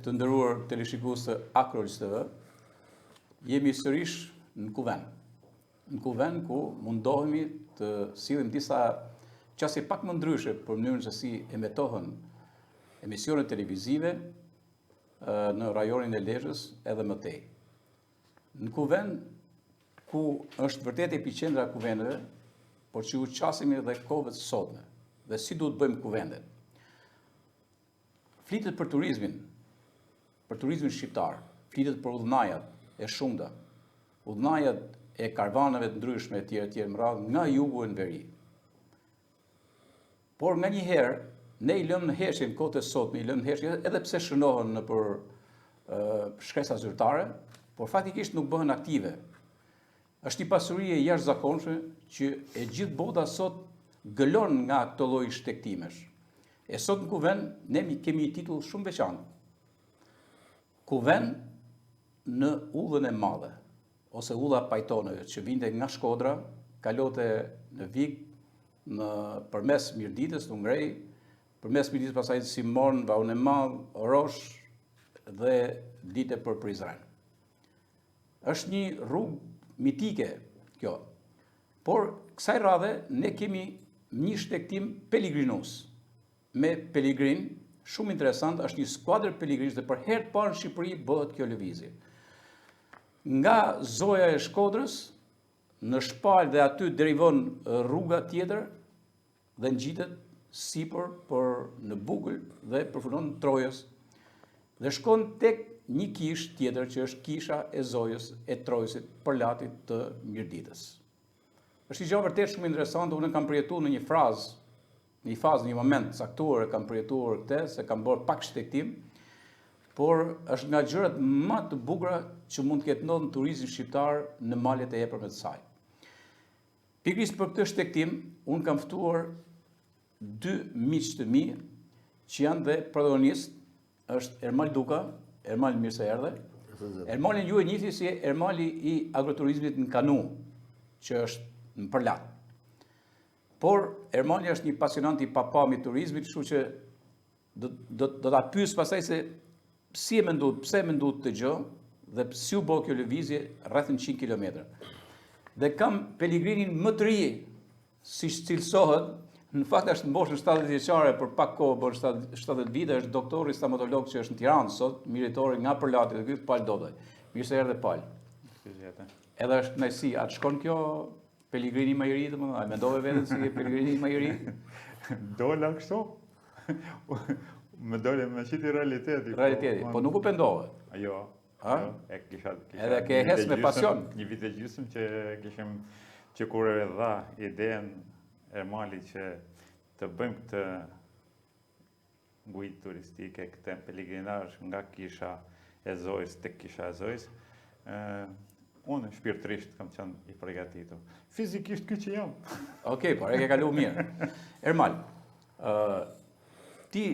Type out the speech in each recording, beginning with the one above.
të nderuar teleshikues të Akrolis TV, jemi sërish në Kuven. Në Kuven ku mundohemi të sillim disa qasje pak më ndryshe për mënyrën se si emetohen emisionet televizive në rajonin e Lezhës edhe më tej. Në Kuven, ku është vërtet epiqendra e kuveneve, por që u qasemi edhe kohëve të sotme, dhe si duhet bëjmë kuvendet. Flitet për turizmin shqiptar, flitet për udhënajat e shumta, udhënajat e karvanave të ndryshme etj. Më radhë nga jugu në veri. Por nga një herë, ne i lëmë në heshin kohët e sotme, i lëmë në heshin edhe pse shënohen në për shkresa zyrtare, por faktikisht nuk bëhen aktive. Është një pasuri e jashtëzakonshme që e gjithë bota sot gëlon nga këto lloj shtektimesh. E sot në Kuven, ne kemi një titull shumë veçantë. Kuven në udhën e madhe, ose udha pajtoneve, që vinte nga Shkodra, kalote në Vig, përmes Mirditës, në Ngrej, përmes Mirditës pasaj Simon, Vaun e Madh, Orosh dhe dite për Prizren. Është një rrugë mitike kjo. Por kësaj radhe ne kemi një shtektim peligrinus. Me peligrin, shumë interesant, është një skuadër peligrinës dhe për herë të parë në Shqipëri bëhet kjo lëvizje. Nga zoja e Shkodrës, në Shpal dhe aty derivon rruga tjetër dhe ngjitet sipër në Bugël dhe përfundon në Trojës dhe shkon tek një kish tjetër që është kisha e zojës e Trojësit për latit të Mirditës. Është një gjë vërtet shumë interesante, unë kam përjetuar në një një moment caktuar e kam përjetuar këtë, se kam bërë pak shtektim, por është nga gjërat më të bukura që mund të ketë ndodhur në turizmin shqiptar në malet e epërme të saj. Pikërisht për këtë shtektim, unë kam ftuar dy miq të mi që janë dhe protagonistë, është Ermal Duka. Ermal, mirë se erdhe. Ermalin ju e njihni si Ermali i agroturizmit në Kanu, që është në Përlat. Por Ermali është një pasionant i papamit turizmit, kështu që do ta pyes pastaj se si e mendon, pse mendon të gjë dhe si u bë kjo lëvizje rreth 100 kilometra. Dhe kam peligrinin më të ri, siç cilësohet, në fakt është në moshën 70 vjeçare, për pak kohë bën 70 vite, është doktor i stomatolog që është në Tiranë sot, miritori nga Përlati dhe ky Pal Dobaj. Mirë se erdhe Pal. Edhe është kënaqësi, atë shkon kjo peligrini më i ri, domethënë, mendove veten si peligrini më i ri? Dola kështu. Më dole me qiti realiteti. Realiteti, po nuk u pendove. Jo. E kisha edhe ke hes me pasion. Një vit e gjysmë që kishim që kur e dha idenë Ermali që të bëjmë këtë ngujtë turistike, këtë peligrinazh nga kisha e Zojës tek kisha e Zojës, unë shpirtërisht kam qenë i përgatitur. Fizikisht ky që jam. Okej, por e ke kaluar mirë. Ermal, ti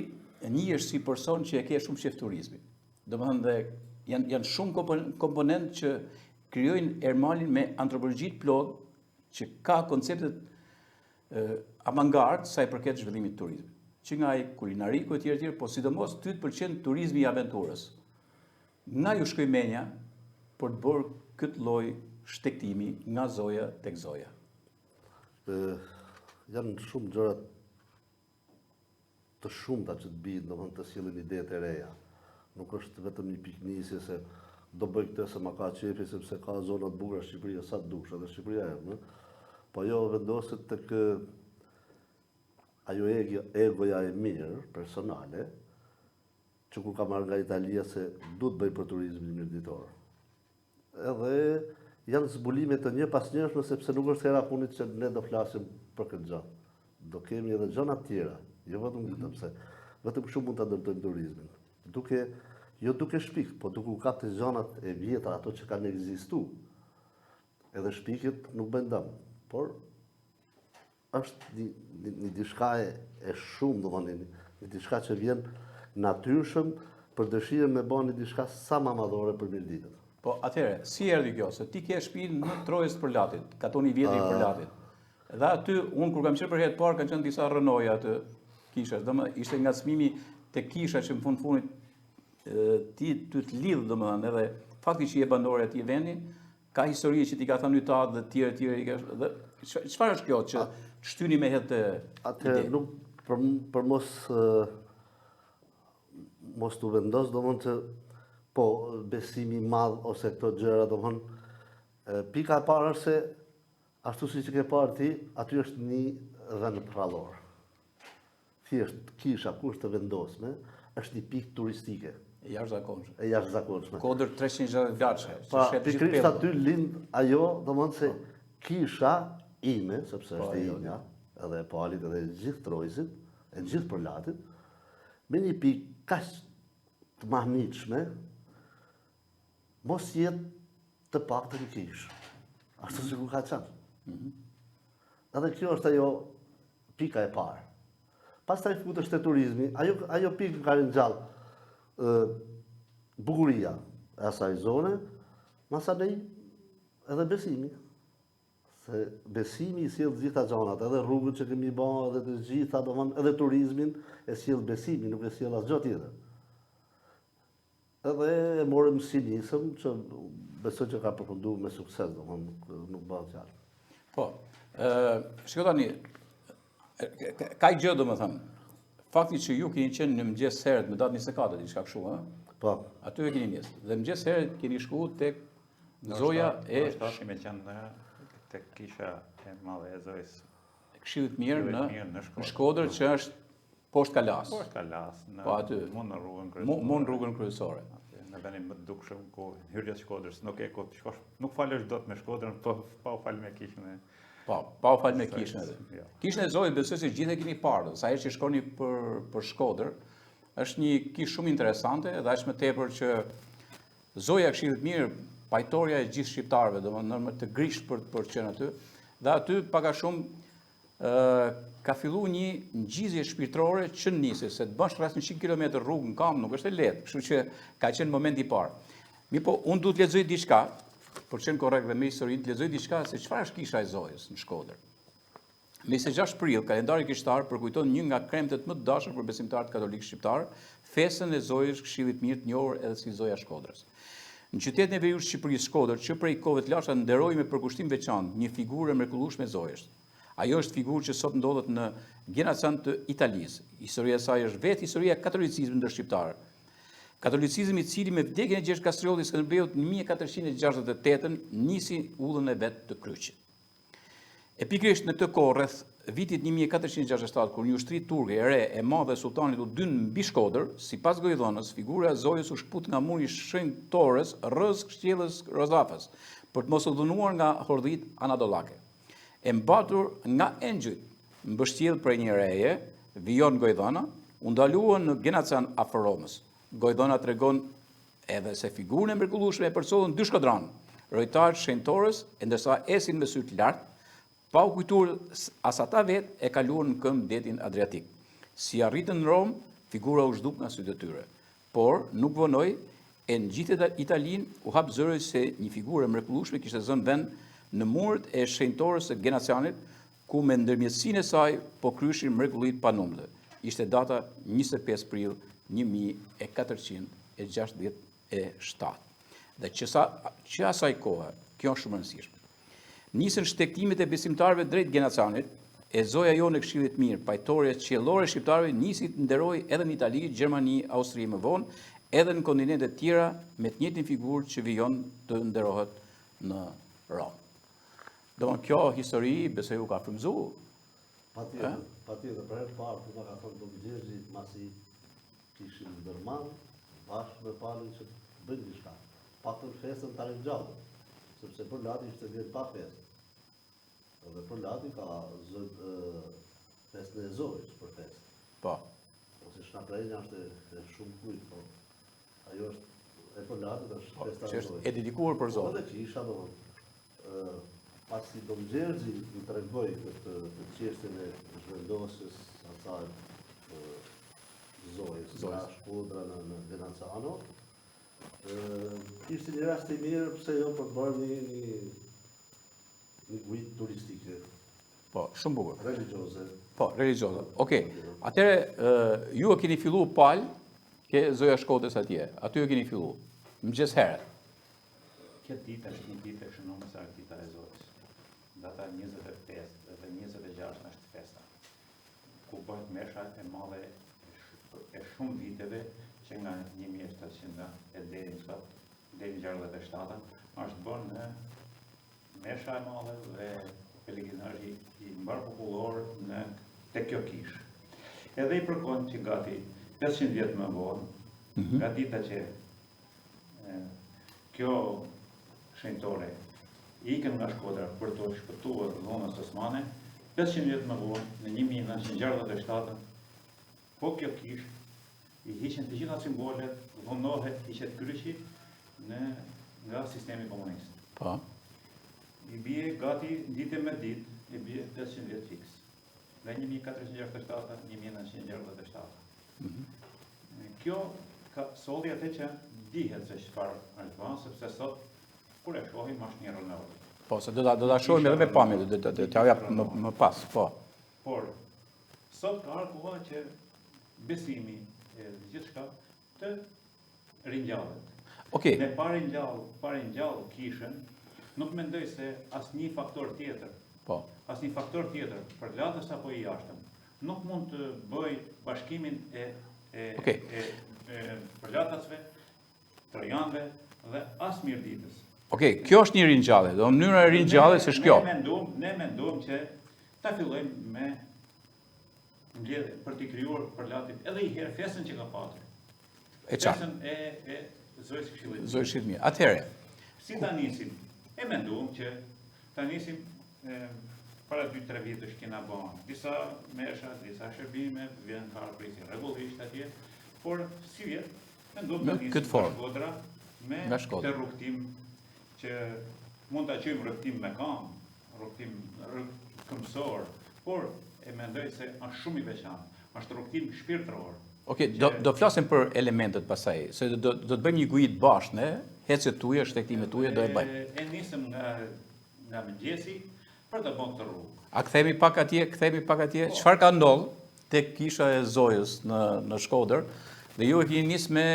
njihesh si person që e ke shumë shef turizmi. Domethënë dhe janë shumë komponentë që krijojnë Ermalin me antropologji të plotë, që ka konceptet avantgard sa i përket zhvillimit të turizmit. Që nga ai kulinariku etj, po sidomos ty të pëlqen turizmi i aventurës. Nga ju shkoi menja për të bërë këtë lloj shtektimi nga zoja tek zoja? Janë shumë gjëra të shumta që të bijnë, domethënë të sillin ide të reja. Nuk është vetëm një piknisje se do bëj këtë se ma ka qefi sepse ka zona të bukura Shqipëria sa të dush, edhe Shqipëria e, po jo vendoset tek ajo egoja e mirë, personale, që ku ka marrë nga Italia se du të bëj për turizmin mirëditor. Edhe janë zbulime të një pas njëshme, sepse nuk është hera punit që ne do flasim për këtë gjë. Do kemi edhe gjëna tjera, jo vetëm këtë, pse vetëm kështu mund të ndërtojmë turizmin. Jo duke shpik, po duke u kapë të gjënat e vjetra, ato që kanë ekzistu. Edhe shpikit nuk bëjnë dëm, por është një diçka e shumë, domethënë, një diçka që vjen natyrshëm për dëshirën me bën një diçka sa më madhore për Mirditën. Po atëherë, si erdhi kjo? Se ti ke shtëpinë në Trojës Përlatit, katoni i vjetër i Përlatit. Dhe aty, unë kur kam qenë për herë të parë, kanë qenë disa rënoja atë kishas. Domethënë, ishte ngacmimi te kisha që në fundit ti të lidh domethënë edhe fakti që je banore atij vendi, ka histori që ti ka thënë ytat dhe të tjerë dhe çfarë është kjo që shtyni me hedh të Atëherë nuk për mos të vendos, domthonjë që po besimi i madh ose këto gjëra, domthonjë pika e parë është se ashtu siç e ke parë ti, aty është një vend prallor. Thjesht kisha kusht të vendosme, është një pikë turistike. E jashtëzakonshme. E jashtëzakonshme. Kodër 360 vjaçe. Pra, pikërisht aty lind ajo, domthonjë se kisha ime, sepse është e imja, edhe e palit edhe e gjithë trojzit, e gjithë përlatit, me një pikë kaq të mahnitshme, mos jetë të paktën në kishë. Ashtu sikur ka qenë. Edhe kjo është ajo pika e parë. Pastaj futesh te turizmi, ajo pikë ka ringjall bukuria e asaj zone, masanej edhe besimi. Se besimi i sjell të gjitha gjanat, edhe rrugët që kemi bërë, edhe të gjitha, domethënë edhe turizmin e sjell besimi, nuk e sjell asgjë tjetër. Edhe e morëm si nisëm që besoj që ka përfunduar me sukses, domethënë nuk bëhet fjalë. Po, shiko tani, ka gjë domethënë, fakti që ju keni qenë në mëngjes herët me datë 24, diçka kështu, ëh? Po. Aty e keni nisë. Dhe mëngjes herët keni shkuar tek zoja e me qenë tek kisha e madhe e zojës. Këshillit mirë në në Shkodër që është poshtë Kalas. Poshtë Kalas, Po aty. Mund në rrugën kryesore. Mund rrugën kryesore. Në vendin më të dukshëm ku hyrja të Shkodrës, nuk e ku të shkosh, nuk falesh dot me Shkodrën, po pa u fal me kishën e. Po, pa u fal me kishën edhe. Kishën e zojës besoj se gjithë e keni parë. Sa herë që shkoni për Shkodër, është një kishë shumë interesante dhe aq më tepër që zoja e Këshillit mirë, pajtoria e gjithë shqiptarëve, domethënë të grisht për të qenë aty, dhe aty pak a shumë ka filluar një ngjizje shpirtërore që nisi se të bësh rreth 100 km rrugë në kam nuk është e lehtë, kështu që ka qenë momenti i parë. Po unë duhet të lexoj diçka, për të qenë korrekt dhe me historinë, të lexoj diçka se çfarë është kisha e zojës në Shkodër. Me 26 prill, kalendari kishtar përkujton një nga kremtet më të dashur për besimtarët katolik shqiptar, festën e zojës Këshillit mirë të njohur edhe si Zoja Shkodrës. Në qytetin e veriut të Shqipërisë Shkodër, që prej kohëve të lashta nderoi me përkushtim veçantë një figurë e mrekullueshme e zojës. Ajo është figurë që sot ndodhet në Gjenacan të Italisë. Historia e saj është vetë historia e katolicizmit ndër shqiptarë. Katolicizmi i cili me vdekjen e Gjergj Kastrioti Skënderbeut në 1468 nisi udhën e vet të kryqit. E pikërisht në këtë kohë rreth vitit 1467 kur një ushtri turke e re e madhe e sultanit u dynë mbi Shkodër, sipas Gojdhonës, figura e zojës u shput nga muri shenjtores rrëz kështjellës Rozafës për të mos u dhunuar nga hordhit anadollake. E mbatur nga engjëjt, mbështjell prej një reje, vijon Gojdhona, u ndaluan në Gjenacan afër Romës. Gojdhona tregon edhe se figurën e mrekullueshme e përcollën dy shkodran, rojtarët shenjtores, e ndërsa esin me sy të lartë, pa u kujtuar as ata vetë e kaluan në këmbë detin Adriatik. Si arritën në Rom, figura u zhduk nga sytë e tyre. Por nuk vonoi e në gjithë Italinë u hap zëri se një figurë e mrekullueshme kishte zënë vend në muret e shenjtores së Gjenacanit, ku me ndërmjetësinë e saj po kryeshin mrekullitë pa numër. Ishte data 25 prill 1467. Dhe që asaj kohe, kjo është shumë e rëndësishme. Nisën shtektimet e besimtarëve drejt Gjenacanit, e zoja jonë e Këshillit mirë, pajtoria qiellore shqiptarëve nisi të nderojë edhe në Itali, Gjermani, Austri më vonë, edhe në kontinente të tjera me të njëjtin figurë që vijon të nderohet në Rom. Domthonë kjo histori besoj u ka frymëzuar. Patjetër, për herë të parë ku ka thënë Don Gjergji, masi kishin ndërmarrë bashkë me palën që bëjnë diçka. Patën festën ta ringjallë, sepse për lati ishte vjetë pa festë. Edhe për lati ka festën e zojës për festë. Po. Ose shnaprenja është e shumë kujtë, po ajo është e për lati është festa që e është zojës. e dedikuar për Zotin. Po dhe kisha do pasi Don Gjergji më tregoi këtë çështjen e zhvendosjes asaj zojës nga Shkodra në Gjenacano, ishte një rast i mirë pse jo për të bërë një guidë turistike. Po, shumë bukur. Religioze. Po, religioze. Okej. Atëre ju e keni filluar palë Ke zoja Shkodrës atje. Aty e keni fillu. Mëngjes herë. Këtë ditë është një ditë e shënuar sa dita e Zotës. Data 25 dhe 26 është festa. Ku bëhet mesha e madhe e shumë viteve që nga 1700 e deri në 67 është bërë në mesha e madhe dhe pelegrinazhi i mbar popullor në te kjo kishë. Edhe i përkon që gati 500 vjetë më vonë, nga dita që kjo shenjtore ikën nga Shkodra për të shpëtuar dhomës osmane, 500 vjetë më vonë, në 1967, po kjo kishë, i hiqen të gjitha simbolet, vonohet, hiqet kryqi nga sistemi komunist. Po. I bie gati ditë me ditë, i bie 500 vjetë fiks. Nga 1467, 1967. Kjo ka solli atë që dihet se çfarë është bën, sepse sot kur e shohim është një Ronaldo. Po, se do ta shohim edhe me pamje, do t'ja jap më pas, po. Por sot ka ardhur koha që besimi e gjithçka të ringjallet. Okej. Ne pari ngjall kishën, nuk mendoj se asnjë faktor tjetër, Po. asnjë faktor tjetër, përlatës apo i jashtëm, nuk mund të bëj bashkimin e përlatasve, trojanëve dhe as mirditës. Okej, kjo është një ringjallje. Do mënyra e ringjalljes është kjo. Ne mendojmë që ta fillojmë me mbledhje për të krijuar përlatin edhe i herë festën që ka patur. E qartë. Festën e Zojës Këshillit. Zojës Këshillit. Atëherë. Si ta nisim? E mendojmë që ta nisim para 2-3 vitësh kena bën disa mesha, disa shërbime, vjen harprisje rregullisht atje, por si vjet, mendojmë të nisim nga Shkodra me të rrugtim që mund ta quajmë rrugtim me kam, rrugtim këmbësor, por e mendoj se është shumë i veçantë, është rrugtim shpirtëror. Okej, do flasim për elementet pasaj, se do të bëjmë një gujit bashkë, ne, hecet tuja, shtektimet tuja, do e bëjmë. E nisëm nga mëngjesi për të bën këtë rrugë. A kthehemi pak atje, çfarë ka ndodhur tek kisha e Zojës në Shkodër, dhe ju e keni nis me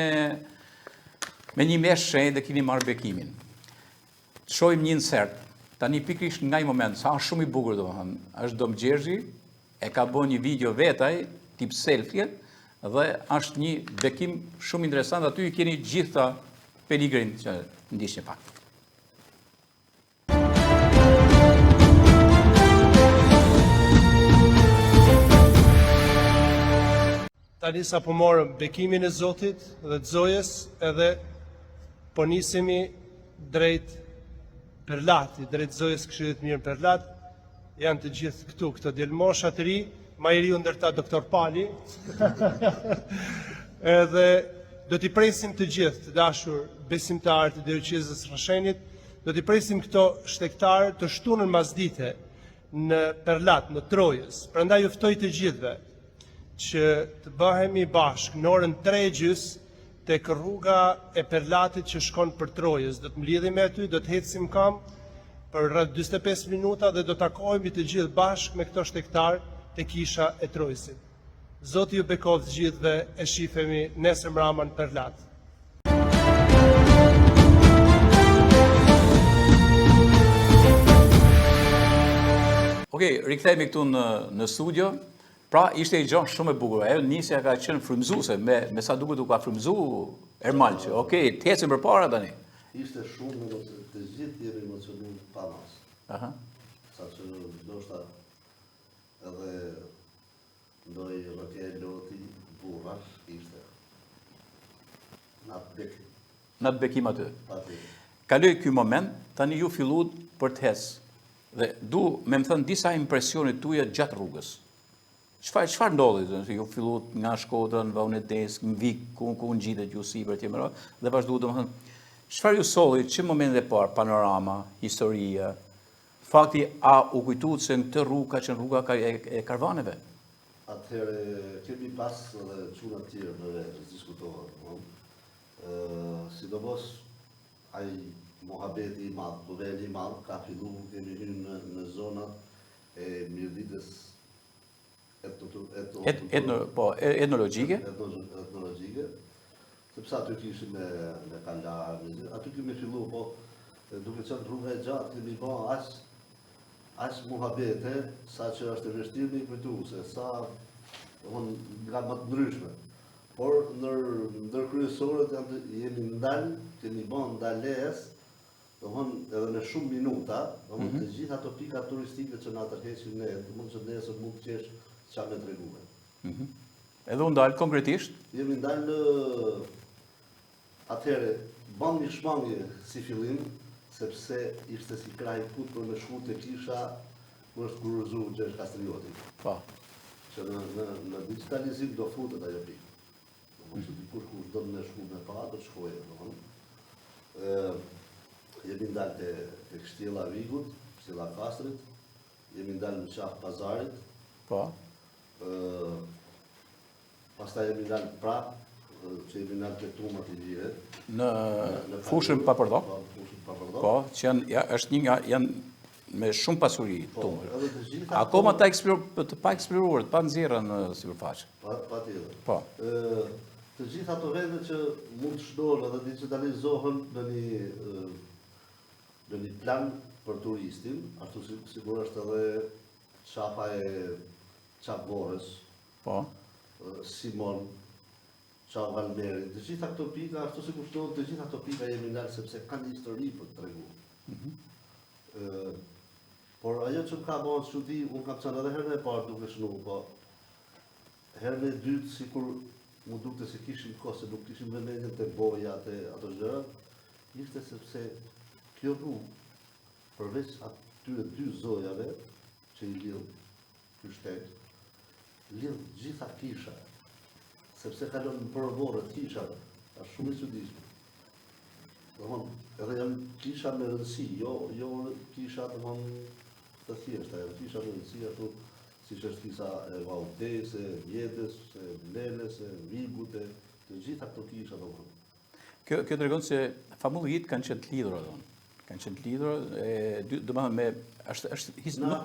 një mesh shenjë dhe keni marrë bekimin. Shohim një insert, tani pikërisht nga një moment, sa është shumë i bukur domethënë, është domgjergji, e ka bën një video vetaj, tip selfie, dhe është një bekim shumë interesant, aty i keni gjitha peligrin që ndiqni pak. Tani sa po morëm bekimin e Zotit dhe të Zojës, edhe po nisemi drejt Perlati, drejt Zojës Këshillit Mirë Perlat. Janë të gjithë këto djelmosha të ri, ma i riu ndërta doktor Pali. Edhe do t'i presim të gjithë të dashur besimtarë të Dioqezës Rrashenit, do t'i presim këto shtektarë të shtunën masdite në Perlat, në Trojës. Prandaj ju ftoj të gjithëve që të bëhemi bashkë në orën 3:30 tek rruga e Perlatit që shkon për Trojës. Do të mblidhemi aty, do të ecim kam për rreth 45 minuta dhe do takohemi të gjithë bashkë me këto shtektar te kisha e Trojësit. Zoti ju bekoftë të gjithëve, e shifemi nesër mbrëma në Perlat. Okej, rikthehemi këtu në studio. Pra, ishte i gjonë shumë e bukur. Ajo nisja ka qenë frymëzuese, me sa duket u ka frymëzu Ermal që, okej, të ecim përpara tani. Ishte shumë, të gjithë jemi emocionuar pa mas. Sa që ndoshta edhe ndoj rëtje loti burrash ishte. Në atë bekim aty. Kaloj ky moment, tani ju filluat për të ecë. Dhe me më thënë disa impresionit tuja gjatë rrugës. Çfarë ndodhi? Ju filluat nga Shkodra, në Vaunedes, në Vik, ku ngjitet ju sipër etj. Dhe vazhduat domethënë. Çfarë ju solli që momentin e parë, panorama, historia, fakti a u kujtuat se në këtë rrugë ka qenë rruga e karvaneve? Atëherë kemi pas edhe çuna të tjerë në diskutohet, sidomos ai mohabeti i madh, kuveli i madh ka filluar kemi hyrë në zonat e mirditës etnologjike. Etnologjike, sepse aty kishim me kalar, aty kemi fillu, po duke qenë rruga e gjatë, kemi ba aq muhabete, sa që është e vështirë me i kujtu, se sa nga më të ndryshme. Por ndër kryesorët jemi ndalë, kemi ba ndales, edhe me shumë minuta, të gjitha ato pika turistike që na tërheqin ne, që nesër mund të qesh qa me tregume. Edhe u ndalë konkretisht? Jemi ndalë atëhere, ban një shmangje si fillim, sepse ishte si kraj put për me shku të kisha më është kurëzu Gjergj Kastrioti. Po. Që në digitalizim do futet ajo pikë. Që dikush kush do në shku me pa, do të shkoje. Jemi ndalë të Kështjela Vigut, Kështjela Kastrit, jemi ndalë në qafë Pazarit, Po. pastaj jemi ndalë prapë, që jemi ndalë të Trumat i Lire. Në fushën Papërdhop? Po, fushën Papërdhop. Po, që është një nga, janë me shumë pasuri tumër. Edhe të gjitha Akoma të pa eksploruar, të pa nxjerrë në sipërfaqe. Patjetër. Po. Të gjitha ato vende që mund të shdohen edhe digitalizohen në një plan për turistin, ashtu sigurisht edhe qafa e Çapvorës, Po. Simon, Çap Valmeri, të gjitha këto pika, ashtu si kushtohet, të gjitha këto pika jemi ndalë sepse kanë një histori për të tregu. Por ajo që ka bërë çudi, unë kam qenë edhe herën e parë duke shnu, po herën e dytë sikur mu dukte se kishim kohë, se nuk kishim vëmendjen te boja, te ato gjëra, ishte sepse kjo rrugë, përveç atyre dy zojave që i lidh ky shtet, lidh gjitha kisha, sepse kalon në përvorë të kishave, është shumë i çuditshme. Domthon, edhe janë kisha me rëndësi, jo kisha domthon të thjeshta, janë kisha me rëndësi ashtu siç është kisa e Valltes, e Vjetës, e Bleles, e Vigut, të gjitha këto kisha domthon. Kjo tregon se famullit kanë qenë të lidhura domthon. Kanë qenë të lidhura, domethënë me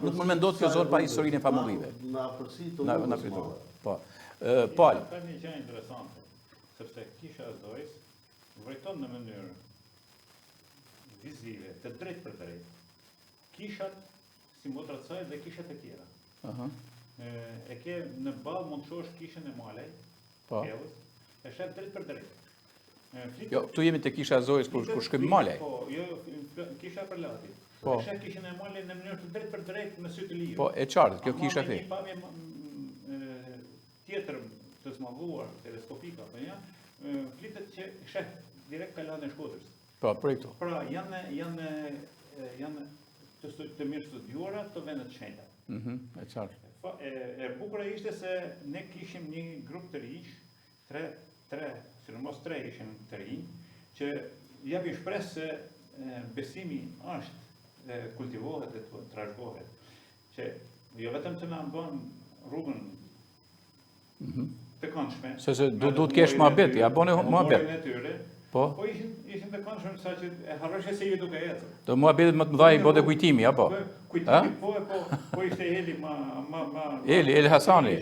nuk më mendot kjo zonë pa historinë e famullive. Në afërsi të Na pritur. Po. Pal. Ka një gjë interesante, sepse kisha e Zojës vërteton në mënyrë vizive, të drejtë për drejtë, kishat si motrat saj dhe kishat e tjera. E ke në ballë mund të shohësh kishën e Malaj, Po. e shet drejt për drejt. Jo, këtu jemi te kisha e Zojës kur shkojmë Malaj. Po, jo, kisha e Përlatit. Po. E shet kishën e Malaj në mënyrë të drejt për drejt me sy të lirë. Po, e qartë, kjo kisha Ama me the. një pamje tjetër të smallëzuar, teleskopike apo ja, flitet që shet direkt kalan e Shkodrës. Po, për këtu. Pra, janë të mirë studiuara të vendet shenjta. E qartë. E bukura ishte se ne kishim një grup të rinj, sidomos tre ishin të rinj, që japin shpresë se besimi është kultivohet dhe të trashëgohet. Që jo vetëm të na bën rrugën të këndshme. Se du të kesh muhabet, ja bëni muhabet. Po. Po ishin të këndshëm sa që e harroshe se ju duke ecur. Do muhabetet më të mëdha i bote kujtimi, apo? Kujtimi po ishte Eli Eli Hasani.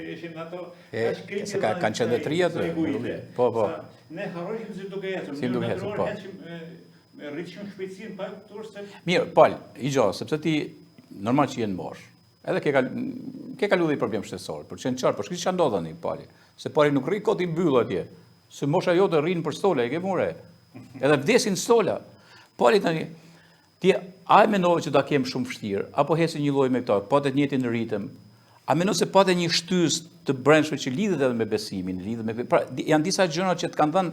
Ishin ato Se kanë qenë dhe trija të. Po. Ne harroshim si duke ecur. Si duke ecur, po. Rritshim shpejtësinë pa turse. Mirë, Pal, i gjo, sepse ti normal që jenë mosh. Edhe ke kalu dhe i problem shtesor, për që në qarë, për shkëti që ndodhani, Pali. Se Pali nuk rri koti mbyllë atje. Se mosha jote rrinë për stola, e ke mure. Edhe vdesin stola. Pali tani, ti a e menove që da kemë shumë vështirë, apo hesi një loj me këta, patet njëti në ritëm, a menove se patet një shtys të brendshme që lidhet edhe me besimin, pra, janë disa gjëra që të kanë dhënë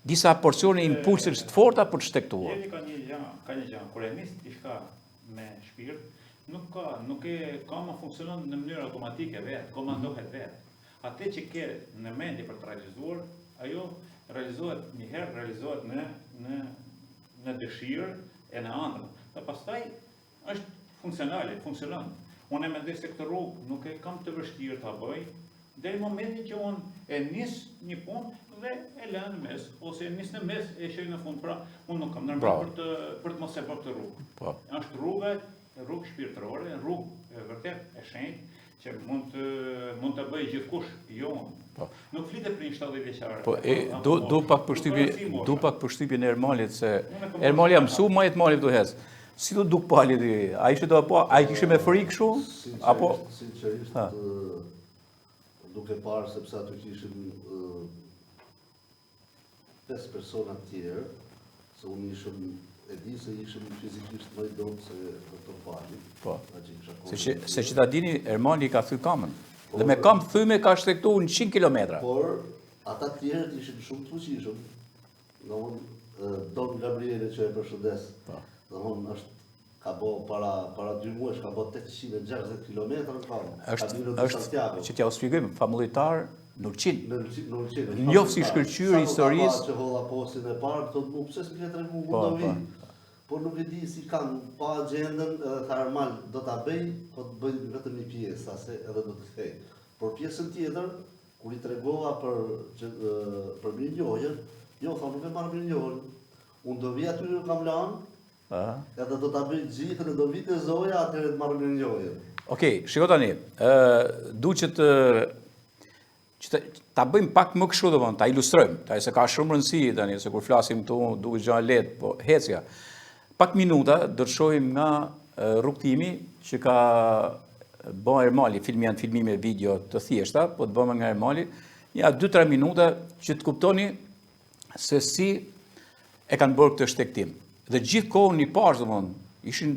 disa porcione impulsivë të forta për të shtektuar. Jeni ka një gjë, kur e nis diçka me shpirt, nuk ka më funksionon në mënyrë automatike vetë, komandohet vetë. Atë që ke në mendje për të realizuar, ajo realizohet një herë, realizohet në dëshirë e në ëndër. Dhe pastaj është funksionale, funksionon. Unë e mendoj se këtë rrugë nuk e kam të vështirë ta bëj, deri momentin që unë e nis një punë dhe e lë në mes, ose e nis në mes e shoj në fund. Pra, unë nuk kam ndërmarrë për të mos e bërë këtë rrugë. Po. Është rrugë shpirtërore, rrugë vërtet e shenjtë, që mund të bëjë gjithkush, jo unë. Po. Nuk flitet për një 70 vjeçare. Po du pak përshtypjen e Ermalit se Ermali jam mësu më jetë mali këtu hez. Si do duk pali ti? Ai ishte do apo ai kishte me frikë kështu apo sinqerisht duke parë sepse aty kishin 5 persona tjerë, se unë ishëm e di se ishëm fizikisht më i dobët se doktor Pali. po. Se që ta dini Ermali ka thy kamën. Dhe me kam thyme ka shtektu në 100 kilometra. Por ata tjerët ishin shumë të fuqishëm. Domthon Don Gabriele që e përshëndes. Domthon ka bo para 2 muajsh ka bo 860 kilometra në kamë. Është që t'ja u shpjegojmë famullitar Nurçin. Nurçin. Njoft si shkëlqyer historisë. Që holla postin e parë, thotë mu pse s'më ke tregu Mundovi. Por nuk e di si kanë pa agjendën, tha Ermal do ta bëj, po të bëj vetëm një pjesë, ase edhe do të kthej. Por pjesën tjetër, kur i tregova për mirënjohjen, jo, tha nuk e marr mirënjohjen. Unë do vi aty në Kamlan, edhe do ta bëj gjithën e do vi te Zoja, atëherë të marr mirënjohjen. Okej, shiko tani, du që ta bëjmë pak më kështu domethënë, ta ilustrojmë, se ka shumë rëndësi tani, se kur flasim këtu duhet gjëra lehtë, po hecja. Pak minuta do të shohim nga rrugtimi që ka bën Ermali, janë filmime video të thjeshta, po të bëmë nga Ermali, ja 2-3 minuta që të kuptoni se si e kanë bërë këtë shtektim. Dhe gjithë kohën i parë, domethënë, ishin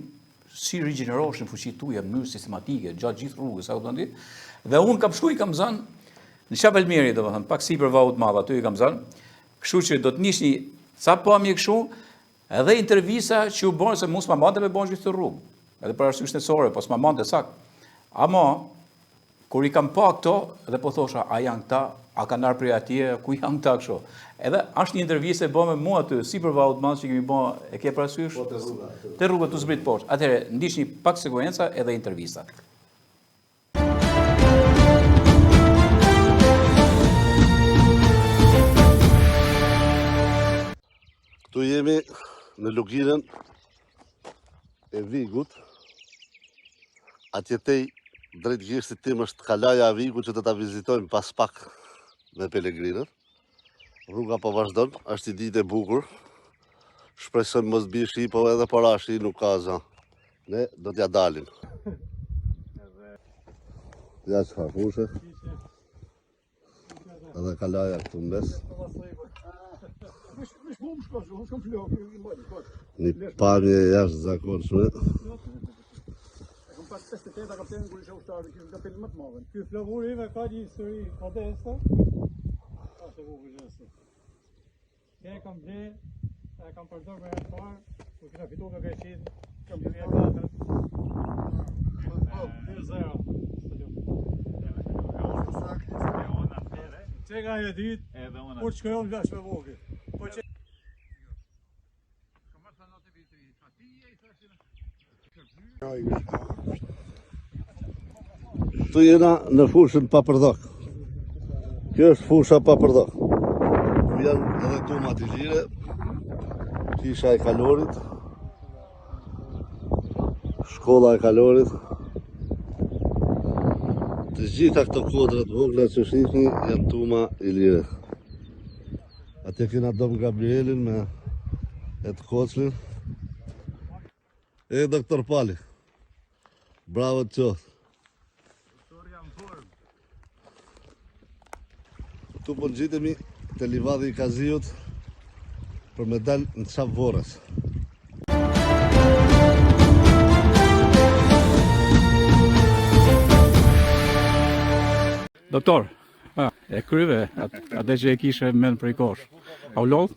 si rigjeneroheshin fuqitë tuaja në mënyrë sistematike gjatë gjithë rrugës, sa kupton ti? Dhe unë kam shkuar i kam zënë në Çapelmiri, domethënë, pak sipër Vahut të Madh, aty i kam zënë. Kështu që do të nishni sa po ami kështu, edhe intervista që u bën se mos ma mande me bën gjithë rrugë. Edhe për arsye shtetësore, po s'ma mande sakt. Ama kur i kam pa këto, edhe po thosha, a janë këta, a kanë ardhur prej atje, ku janë këta kështu. Edhe është një intervistë e bën me mua aty, sipër Vahut të Madh që kemi bën, e ke parasysh? Po te rruga. Te rruga tu zbrit poshtë. Atëherë ndiqni pak sekuenca edhe intervista. Këtu jemi në luginën e Vigut. Atjetej drejt gishtit tim është kalaja e Vigut që do ta vizitojmë pas pak me pelegrinët. Rruga po vazhdon, është i ditë e bukur. Shpresoj mos bie shi, po edhe para shi nuk ka asgjë. Ne do t'ja dalim. Ja çfarë fushë. Edhe kalaja këtu mes. Një pamje jashtë zakonshme. Ky flavuri me ka një histori modeste. Ashtu vogël. E kam ble, e kam përdorur me herë parë, kur kena fituar me Greqinë, kam bërë 4. Çega e ditë, kur shkojmë lash me vogël. Po që Këtu jena në fushën Papërdhok. Kjo është fusha Papërdhok. Ku janë edhe këtu matilire, kisha e kalorit, shkolla e kalorit. Të gjitha këto kodrat vogla që shihni janë tuma i lire. Atje kena Dom Gabrielin me Ed Koclin. E doktor Pali. Bravo të qoftë. Këtu po ngjitemi te livadhi i Kaziut për me dalë në çap vorrës. Doktor, e kryve, atë që e kishe mend prej kosh. A u lodh?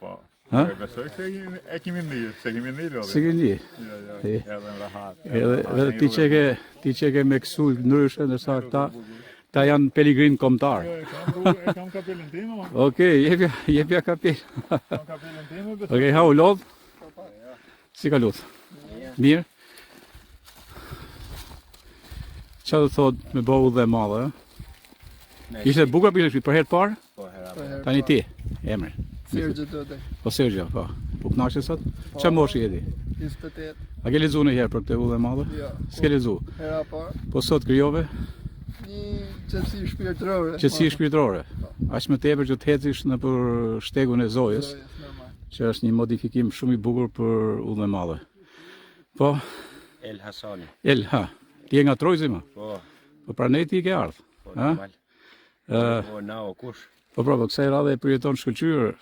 Po. Ha? Besoj se e kemi ndjerë, se kemi ndjerë. Si ke ndi? Edhe në rahat. Edhe ti që ke me kësu ndryshe, ndërsa ta janë peligrin kombëtar. E kam kapelën time, ma. Okej, jepja kapel. Kam kapelën time, besoj. Okej, ha u lodh? Si ka luth? Mirë? Qa do thot me bëhu dhe madhe? Ishte bukur për herë parë? Po, hera. Tani ti, emri. Sergio Dode, Po Sergio, po. Po knaqe sot? Qa moshi jeti? 28. A ke lexuar një herë për këtë udhë e madhe? Jo. S'ke lexuar. Hera parë, Po sot krijove një qetësi shpirtërore. qetësi shpirtërore. Aq më tepër që të hecish në për shtegun e Zojës, Normal. që është një modifikim shumë i bukur për udhën e madhe. Po, El Hasani. Elha, ti je nga Trojzi më? Po, Po pra ne ti ke ardhur. po Ha? normal. Po na o kush? Po pra, po kësaj radhe e përjeton shkëlqyer,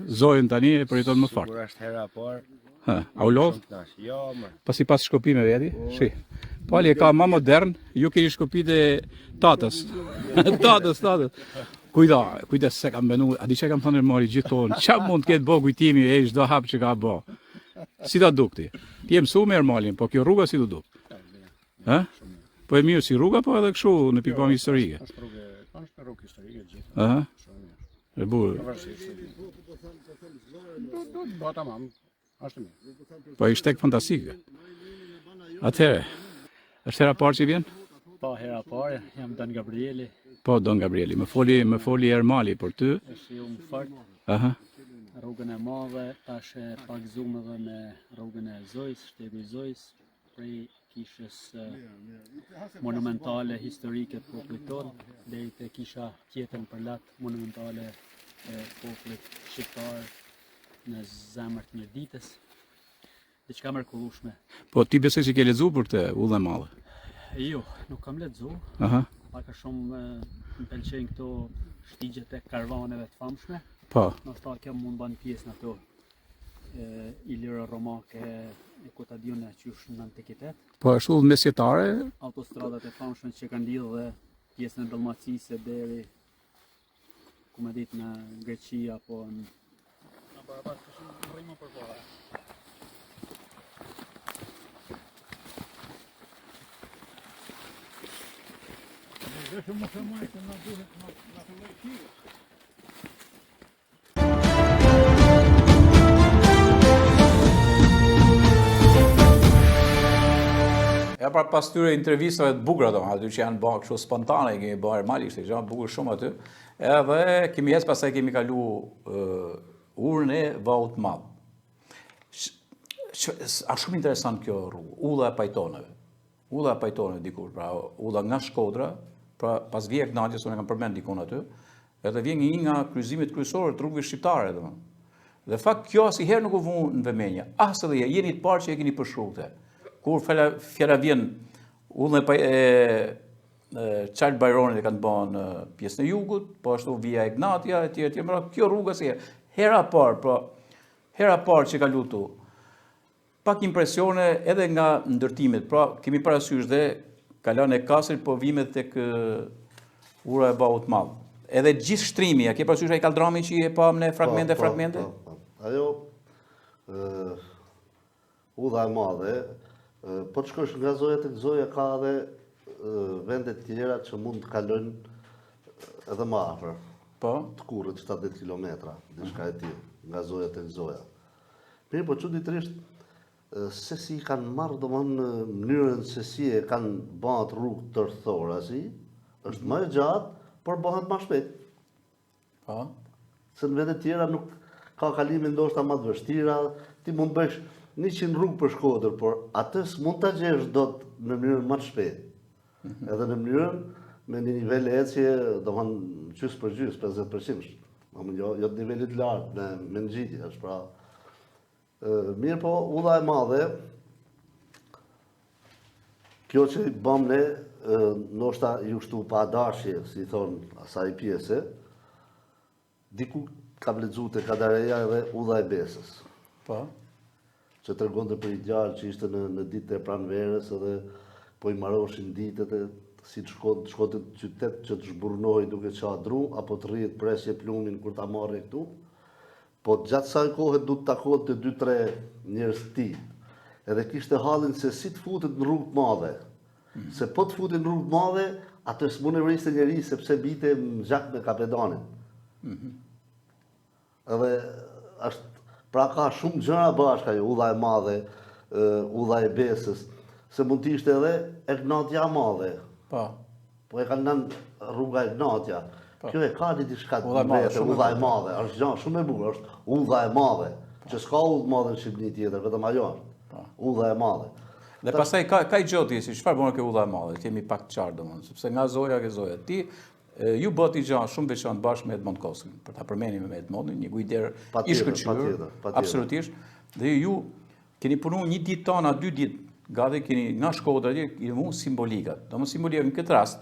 Zojën tani e përjeton më fort. Kur është hera parë. Ha, a u lodh? Shumë knash. Jo, më. Pasi pas shkopimeve veti? Shi. Pali e ka më modern, ju keni shkopit e tatës. tatës. Kujdes se kam benu, a di që kam thënë mori gjithmonë, qa mund të ketë bo kujtimi e çdo hap që ka bo. Si ta duk ti? Ti e mësu me Ermalin, po kjo rruga si do duk? Ha? Po e mirë si rruga, po edhe kështu në pikpamje historike. Është rrugë historike gjithë. Aha. E burë. Do të bëta mam. Është mirë. Po i shtek fantastike. Atëherë, është hera parë që vjen? Po hera parë jam Don Gabrieli, Po, Don Gabrieli, më foli Ermali për ty. është ju më fort. Aha. Rrugën e madhe, tash e pagzuam edhe me rrugën e Zojës, shtegu i Zojës, prej kishës monumentale historike të popullit tonë, deri te kisha tjetër në përlat monumentale e popullit shqiptar në zemër të Mirditës. Diçka mrekullueshme. Po ti besoj se ke lexuar për këtë udhë e madhe. Jo, nuk kam lexuar. Aha. Paka shumë më pëlqejnë këto shtigjet e karvaneve të famshme. Po. Ndoshta kjo mund ban pjesë në ato ilira romake e kotadione që është në antikitet. Po është udhë mesjetare, Autostradat e famshme që kanë lidhë dhe pjesën e Dalmacisë deri ku më ditë në Greqi apo në ja pra pas tyre intervistave të bukura aty që janë bërë kështu spontane, kemi bërë Ermali, ishte gjë bukur shumë aty. Edhe kemi ecë pastaj kemi kalu urën e Vaut të Madh. Është shumë interesant kjo rrugë, udha e pajtoneve. Udha e pajtoneve dikur, pra udha nga Shkodra, pra pas vije Gnatjes, unë e kam përmend dikun aty, edhe vjen një nga kryqëzimet kryesore të rrugëve shqiptare, domethënë. Dhe fakt kjo asnjëherë nuk u vun në vëmendje. As edhe jeni të parë që e keni përshkruajtur. Kur fjala vjen udhën e Çal Bajronit e kanë bën në pjesën e jugut, po ashtu vija e Gnatja etj etj. Kjo rrugë si hera parë që ka lutu. Pak impresione edhe nga ndërtimet, pra kemi parasysh dhe kalan e Kasrit, po vime tek ura e Vaut të Madh. Edhe gjithë shtrimi, a ke parasysh ai kaldrami që e pam në fragmente? Po. Ajo udha e madhe, po të shkosh nga Zoja tek Zoja ka edhe vende të tjera që mund të kalojnë edhe më afër. Po. Të kurrët 70 kilometra, diçka e tillë, nga Zoja tek Zoja. Mirë, po çuditërisht se si kanë marrë domthonë mënyrën se si e kanë bërë rrugë të rrethora si, është më e gjatë, por bëhet më shpejt. Po. Se në vende tjera nuk ka kalime ndoshta më të vështira, ti mund bësh 100 rrugë për Shkodër, por atë s'mund ta gjesh dot në mënyrën më të shpejtë. Edhe në mënyrën me një nivel ecje, domthonë gjys për gjys, 50%. Jo të nivelit lartë me ngjitje, është pra. Mirë po, udha e madhe, kjo që i bëm ne, ndoshta ju shtu pa dashje, si thonë asaj pjese, diku ka lexuar te Kadareja edhe udha e Besës. Po. Që tregonte për një djalë që ishte në ditët e pranverës edhe po i marroshin ditët e si të shkote në qytet që të zhburnohej duke qa dru, apo të rrihet presje plumin kur ta marrë këtu. Po gjatë saj kohe du të takohet të 2-3 njerëz të tij. Edhe kishte hallin se si të futet në rrugë të madhe. Se po të futet në rrugë të madhe, atë s'mund e vriste njeri sepse bite në gjak me kapedanin. Edhe është, pra ka shumë gjëra bashkë ajo, udha e madhe, udha e Besës, se mund të ishte edhe e Gnatja madhe. Po. Po e kanë nënë rruga e Gnatja. Kjo e ka një diçka të Udha e madhe, është gjë shumë e bukur, është udha e madhe, që s'ka udhë madhe në Shqipëni tjetër, vetëm ajo është. Udha e madhe. Dhe pastaj ka i gjoti, si çfarë bën kjo udha e madhe, të jemi pak të qartë domosdoshmë, sepse nga Zoja ke Zoja. Ti ju bëti gjë shumë veçantë bashkë me Edmond Koskin, për ta përmendim me Edmondin, një kujder i shkëlqyer, absolutisht. Dhe ju keni punuar një ditë tona, 2 ditë, gati keni nga Shkodra deri keni vënë simbolikat. Domosdoshmë simbolika në këtë rast,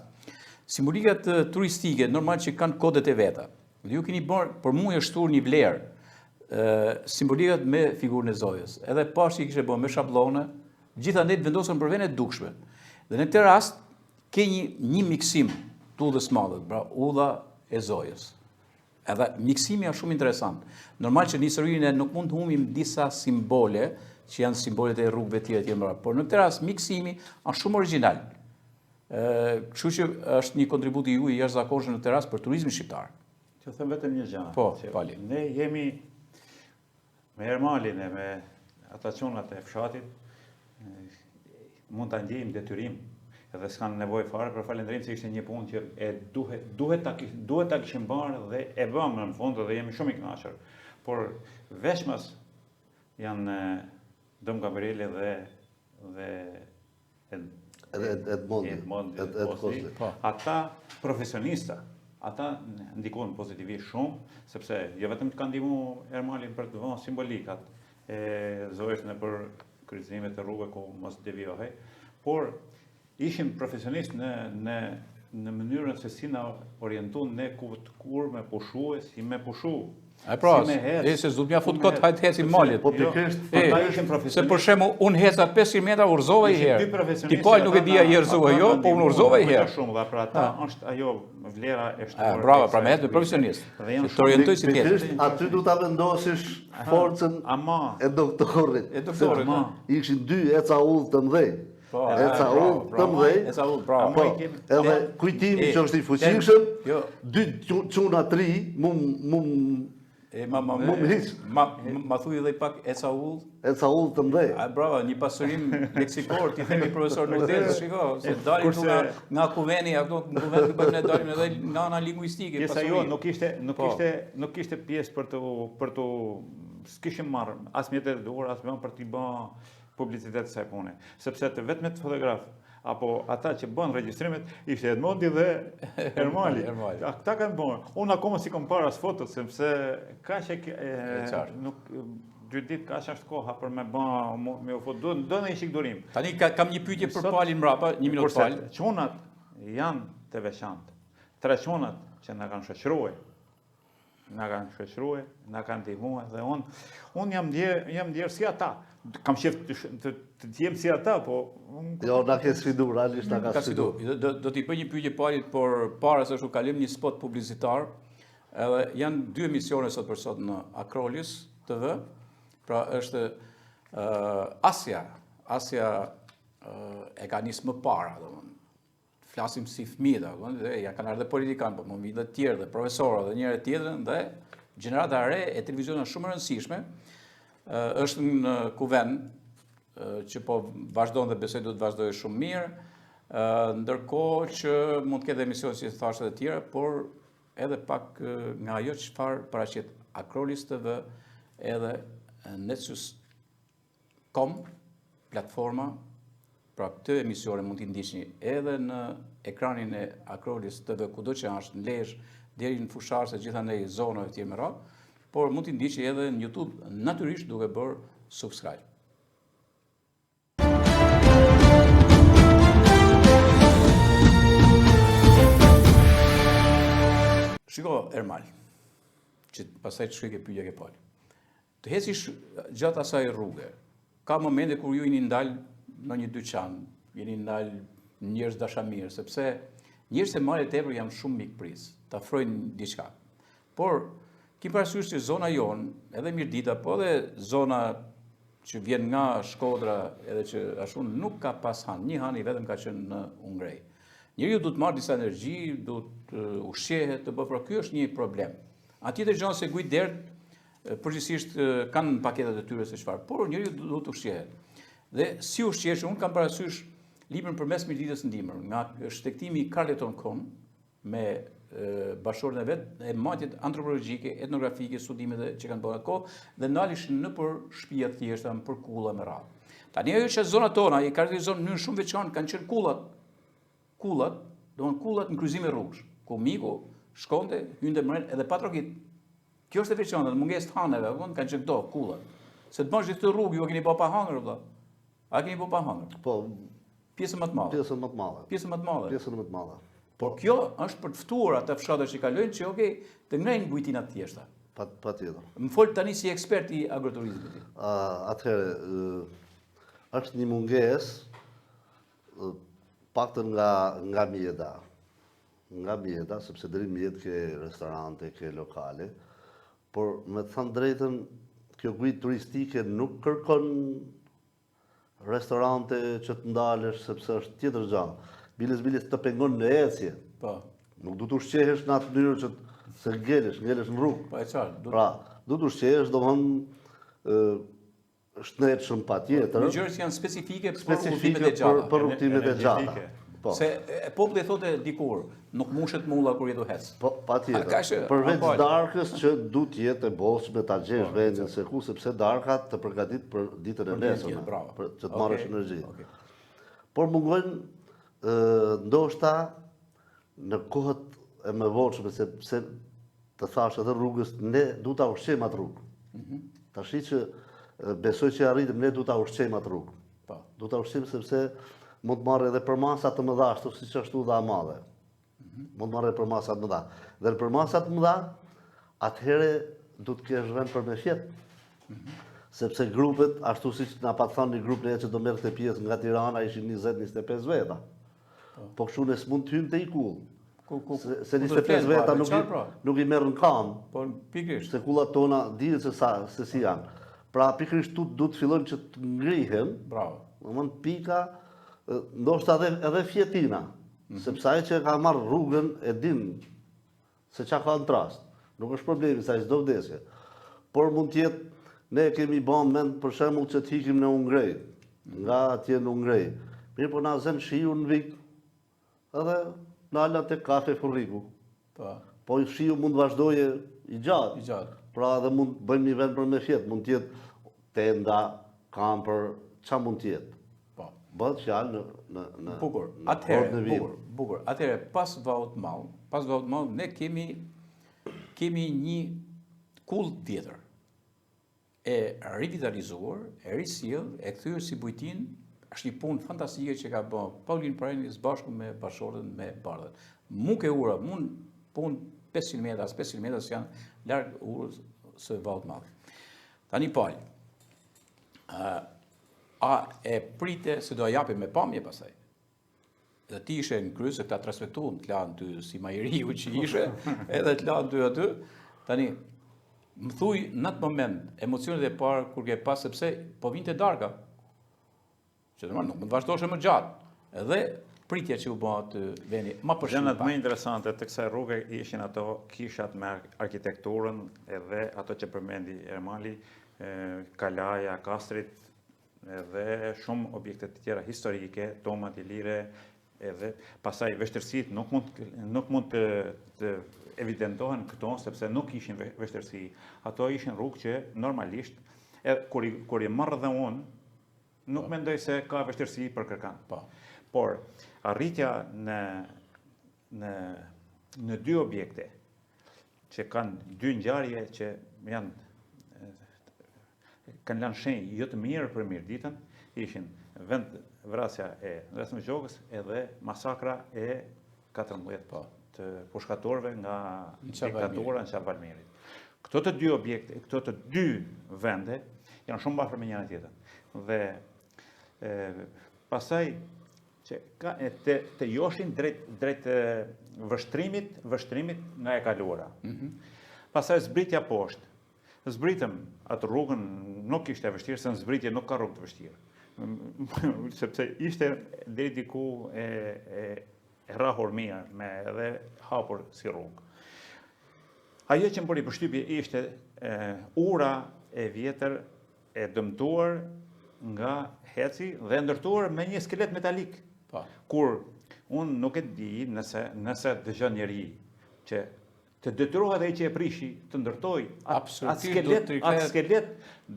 simbolikat turistike normal që kanë kodet e veta. Dhe ju keni bërë, për mua është shtuar një vlerë simbolikat me figurën e Zojës. Edhe pashë i kishte bërë me shablone, gjithandej të vendosën për vende të dukshme. Dhe në këtë rast ke një miksim të udhës madhe, pra udha e Zojës. Edhe miksimi është shumë interesant. Normal që në historinë nuk mund të humbim disa simbole, që janë simbolet e rrugëve të tjera, por në këtë rast miksimi është shumë origjinal. Kështu që është një kontribut i juaj i jashtëzakonshëm në këtë rast për turizmin shqiptar. Që them vetëm një gjë. Po, pali. Ne jemi me Ermalin e me ata çunat e fshatit, mund ta ndjejmë detyrim, edhe s'kan nevojë fare për falëndrim se ishte një punë që duhet ta kishim bërë dhe e bëmë në fund dhe jemi shumë i kënaqur. Por veshmas janë Dom Gabrieli dhe Edmondi. Ata profesionista, ata ndikojnë pozitivisht shumë, sepse jo vetëm të kanë ndihmuar Ermalin për të vënë simbolikat e Zojës në për kryqëzimet e rrugëve ku mos devijohej, por ishin profesionistë në mënyrën se si na orientuan ne kur me pushu, si me pushu. E pra, se s'du t'mja fut kot hajtë hecim malit. Po pikërisht, se për shembull, unë heca 500 metra urzova i herë. Ti pal nuk e dija i urzova jo, po unë urzova i herë. Shumë dhe pra ata është ajo vlera e shtuar. Bravo, pra me hetë me profesionist. Të orientoj si tjetër. Pikërisht aty du ta vendosish forcën e doktorit. Ishin 2 eca udhë të mëdhej. Eca udhë të mëdhej. Edhe kujtimi që është i fuqishëm, 2 çuna 3 Ma thuj edhe pak Eca udhë. Eca udhë të mëdhej. Bravo, një pasurim leksikor, ti themi profesor Nordez, shiko, se dalim nga kuveni, ato në kuveni të bëjmë ne dalim edhe nga ana lingvistike. Pjesa jo nuk ishte pjesë për të s'kishim marrë as mjetet e duhur, as për t'i bën publicitet kësaj pune. Sepse të vetmet fotograf apo ata që bën regjistrimet ishte Edmondi dhe Ermali. Ata kanë bërë. Unë akoma si kam parë as fotot, sepse kaq nuk 2 ditë kaq është koha për me bën me u foto. Do në ishik durim. Tani kam një pyetje për Palin mbrapa, 1 minutë fal. Çunat janë të veçantë. 3 çunat që na kanë shoqëruar. Na kanë ndihmuar dhe unë jam ndjer si ata. Kam qef të jem si ata, po... Jo, na ke sfidu, realisht na ka sfidu. Do t'i bëj një pyetje Palit, por para se shu kalim një spot publicitar, edhe janë 2 emisione sot për sot në Akrolis TV, pra është Asja e ka nisë më para, flasim si fëmijë, ja kanë ardhe politikanë, po më vinë dhe tjerë, dhe profesorë, dhe njëre tjetërën, dhe gjenerata re e televizionit shumë rëndësishme, është në kuven, që po vazhdojnë dhe besoj do të vazhdojë shumë mirë, ndërkohë që mund të ketë emision si thashtë dhe tjera, por edhe pak nga ajo çfarë paraqet Akrolis TV edhe Nexus.com, platforma, pra këtë emisione mund t'i ndiqni edhe në ekranin e Akrolis TV, kudo që është në Lezhë, deri në fusharë se gjithandej zonave të tjera me radhë, por mund t'i ndiqni edhe në YouTube, natyrisht duke bërë subscribe. Shiko, Ermal, që pasaj të shkoj ke pyetja ke Pali. Të hecish gjatë asaj rrugë, ka momente kur ju jeni ndalë në një dyqan, jeni ndalë njerëz dashamirë, sepse njerëz se marrë tepër janë shumë mikpris, të afrojnë diçka. Por kim parasysh që zona jonë, edhe Mirdita, po edhe zona që vjen nga Shkodra, edhe që ashtu nuk ka pas hanë, një hanë i vetëm ka qenë në Ungrej. Njeriu du të marrë disa energji, du të ushqehet, të bëjë, pra ky është një problem. Atjetër gjë se gujt dert, përgjithsisht kanë paketat e tyre se çfarë, por njeriu du të ushqehet. Dhe si ushqehesh, unë kam parasysh librin Përmes Mirditës ndimër, nga shtektimi i Carleton Cohn me bashkëshorten e vet, e matjet antropologjike, etnografike, studimet që kanë bërë atë kohë dhe ndalishin në për shtëpia të thjeshta, për kulla me radhë. Tani ajo që zonat tona i karakterizohen në mënyrë shumë veçantë kanë qenë kullat, domthon kullat në kryqëzim e rrugësh, ku miku shkonte, hynte mren edhe pa trokit. Kjo është e veçantë, mungesë të haneve, kanë qenë këto kullat. Se të bësh këtë rrugë ju keni pa hangër vëlla. A keni pa hangër? Po, Pjesën më të madhe. pjesën më të madhe. Pjesën më të madhe. Pjesën më të madhe. Por kjo është për të ftuar ata fshatër që kalojnë që okay, të ngrejnë bujtina të thjeshta. Patjetër. Më fol tani si ekspert i agroturizmit. Atëherë, është një mungesë paktën nga mjeda. Nga mjeda, sepse deri mjet ke restorante, ke lokale, por me të thënë drejtën, kjo gujtë turistike nuk kërkon restorante që të ndalesh, sepse është tjetër gjallë. Biles të pengon në ecje. Po. Nuk du të ushqehesh në atë mënyrë që se ngelesh në rrugë. Po e qartë. Pra, du të ushqehesh, domethënë shnetshëm patjetër. Në gjërë që janë specifike për rrugtimet e gjalla. Për rrugtimet e gjalla. Po. Se populli thotë dikur, nuk mushet mulla kur jetu hec. Po, patjetër. Përveç darkës që du të jetë e bollshme ta gjesh vendin se ku, sepse darka të përgatit për ditën e nesërme, për që të marrësh energji. Por mungojnë ndoshta në kohët e mëvorshme, sepse të thash edhe rrugës, ne du ta ushqejmë atë rrugë. Tashi që besoj që arritëm, ne du ta ushqejmë atë rrugë. Du ta ushqejmë sepse mund të marrë edhe për masa të mëdha, ashtu siç ashtu dha madhe. Mund të marrë edhe për masa të mëdha. Dhe për masa të mëdha, atëherë du të kesh vend për me fjet. Sepse grupet, ashtu siç na pa thënë një grup ne që do merrte pjesë nga Tirana, ishin 20-25 veta. Po kështu ne s'mund të hyjmë te i kull. Se 25 veta nuk i merrën kam. Po pikërisht. Se kullat tona dihet se si janë. Pra pikërisht du të fillojmë që të ngrihen. Bravo. Domthon pika, ndoshta edhe fjetina, sepse ai që ka marrë rrugën e din se çka ka në trast. Nuk është problemi sa çdo vdesje. Por mund të jetë ne kemi bën mend për shembull që të hikim në Ungrej, nga atje në Ungrej. Mirë, po na zën shiu në Vik. Edhe nala te kafe Furriku. Po shiu mund vazhdoje i gjatë. Pra edhe mund bëjmë një vend për me fjet, mund të jetë tenda, kamper, ç'a mund të jetë. Bëhet fjalë në bukur. Atëherë pas Vaut Mall, ne kemi një kull tjetër e rivitalizuar, e risjell, e kthyer si bujtin, është një punë fantastike që ka bërë Paulin Pareni së bashku me bashkëshorten me bardhët. Muk e ura, punë 500 metra që janë larg urës së Vaut Mall. Tani Paul, a e prite se do a japim me pamje pasaj? Dhe ti ishe në krye, se këta të respektuan, të lanë ty si majeriu që ishe, edhe të lanë ty aty. Tani, më thuj në atë moment, emocionet e parë kur ke pas, sepse po vinte darka, që të marrë nuk më të vazhdoshe më gjatë, edhe pritja që u bëha të veni, ma përshim. Gjënat më interesante të kësaj rruge ishin ato kishat me arkitekturën edhe ato që përmendi Ermali, Kalaja, Kastrit, edhe shumë objekte të tjera historike, tomat i lire, edhe pasaj vështërsitë nuk mund të evidentohen këto, sepse nuk ishin vështërsi. Ato ishin rrugë që normalisht, kur i marrë dhe unë, nuk mendoj se ka vështërsi për kërkan. Por, arritja në dy objekte, që kanë dy ngjarje që kanë lanë shenjë jo të mirë për mirë ditën, ishin vend vrasja e Rasmus Gjogës edhe masakra e 14 të pushkatorëve nga diktatura në Çavbalmerit. Këto të dy objekte, këto të dy vende janë shumë afër me njëra tjetrën. Dhe pasaj që të joshin drejt vështrimit nga e kaluara. Pasaj zbritja poshtë. Zbritëm atë rrugën, nuk ishte e vështirë, se në zbritje nuk ka rrugë të vështirë. Sepse ishte deri diku e rrahur mirë, me edhe hapur si rrugë. Ajo që më bëri përshtypje ishte ura e vjetër e dëmtuar nga heci dhe ndërtuar me një skelet metalik. Kur unë nuk e di nëse dëgjon njeri, që të detyrohet ai që e prishi të ndërtoj atë Absolutisht, do të rikthehet- skelet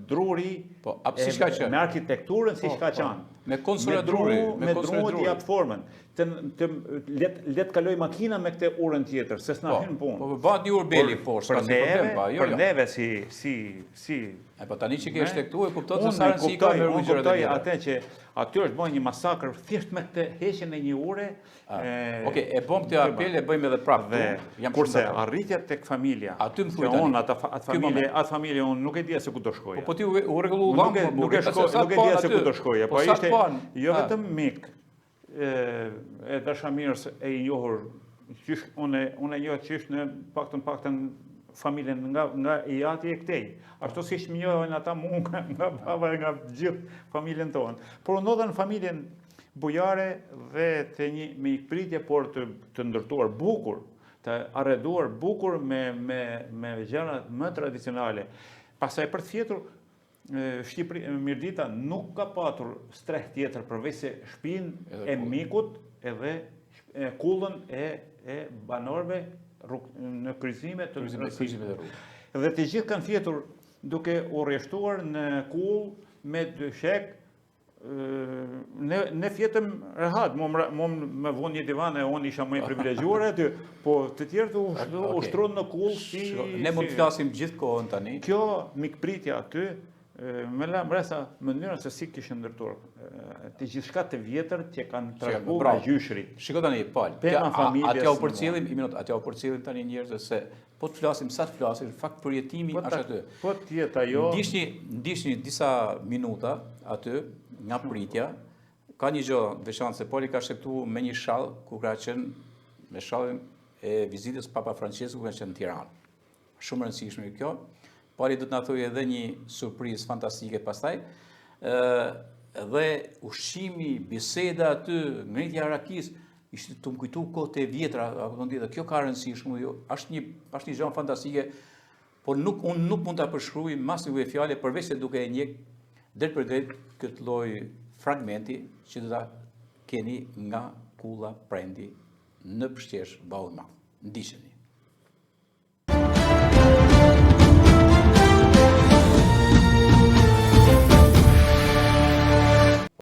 druri Po, si shka qenë. me arkitekturën si Po, shka po. qanë. Me konsola druri, me me konsola dru druri. t'i jap formën. Let kaloj makina me këtë urën tjetër, se s'na Po, hyn punë. po bëhet një urbeli, po, s'ka si problem, pa, jo, për jo. neve si E po tani që ke shtektu e kupton se Unë sa rëndësi ka me unë rrugërat e kuptoj tjera. atë që aty është bën një masakër thjesht me këtë heqjen e një ure. Okej, e bëm këtë apel, e bëjmë edhe prapë. Dhe Jam kurse shumë dakord. arritja tek familja. Aty më që thuj tani. unë Ky atë familje unë nuk e di se ku do shkoja. Po ti u rregullu Unë dhamë, nuk e di se ku do shkoja, po ishte jo vetëm mik e dashamirës e i njohur qysh unë e njoh qysh në paktën familjen nga i ati e këtej. Ashtu siç më njohin ata mua nga baba e nga gjithë familjen tonë. Por ndodhen familjen bujare dhe të një me ikpritje, por të ndërtuar bukur, të arreduar bukur me gjëra më tradicionale. Pastaj për të fjetur, Mirdita nuk ka patur streh tjetër përveç se shtëpinë e mikut edhe kullën e banorëve në kryqëzime të rrugës. Dhe të gjithë kanë fjetur duke u rreshtuar në kull me dyshek. Ne fjetëm rehat, më vonë një divan e unë isha më i privilegjuar aty, po të tjerët u shtronë në kull si... Ne mund të flasim gjithë kohën tani. Kjo mikpritja aty, me la mbresa mënyrën se si kishën ndërtuar të gjithçka të vjetër që kanë trashëguar nga gjyshrit. Shiko tani, Pal, atja u përcjellim tani njerëzve se po të flasim sa të flasim, fakt përjetimi është aty. Po tjetë ajo... Ndishni disa minuta aty, nga pritja, ka një gjë veçantë se Pali ka shtektuar me një shall ku ka qenë me shallin e vizitës Papa Francesku ku ka qenë në Tiranë. Shumë e rëndësishme kjo. Pali do të na thojë edhe një surprizë fantastike pastaj. Dhe ushqimi, biseda aty, ngritja e rakis, ishte të më kujtu kohët e vjetra, dhe kjo ka rëndësi shumë, është një gjë fantastike, por unë nuk mund ta përshkruaj mas një fjalë përveç se duke e njeh drejt për drejt këtë lloj fragmenti që do ta keni nga kulla Prendi në Pështjesh Bahu i Madh. Ndiqeni.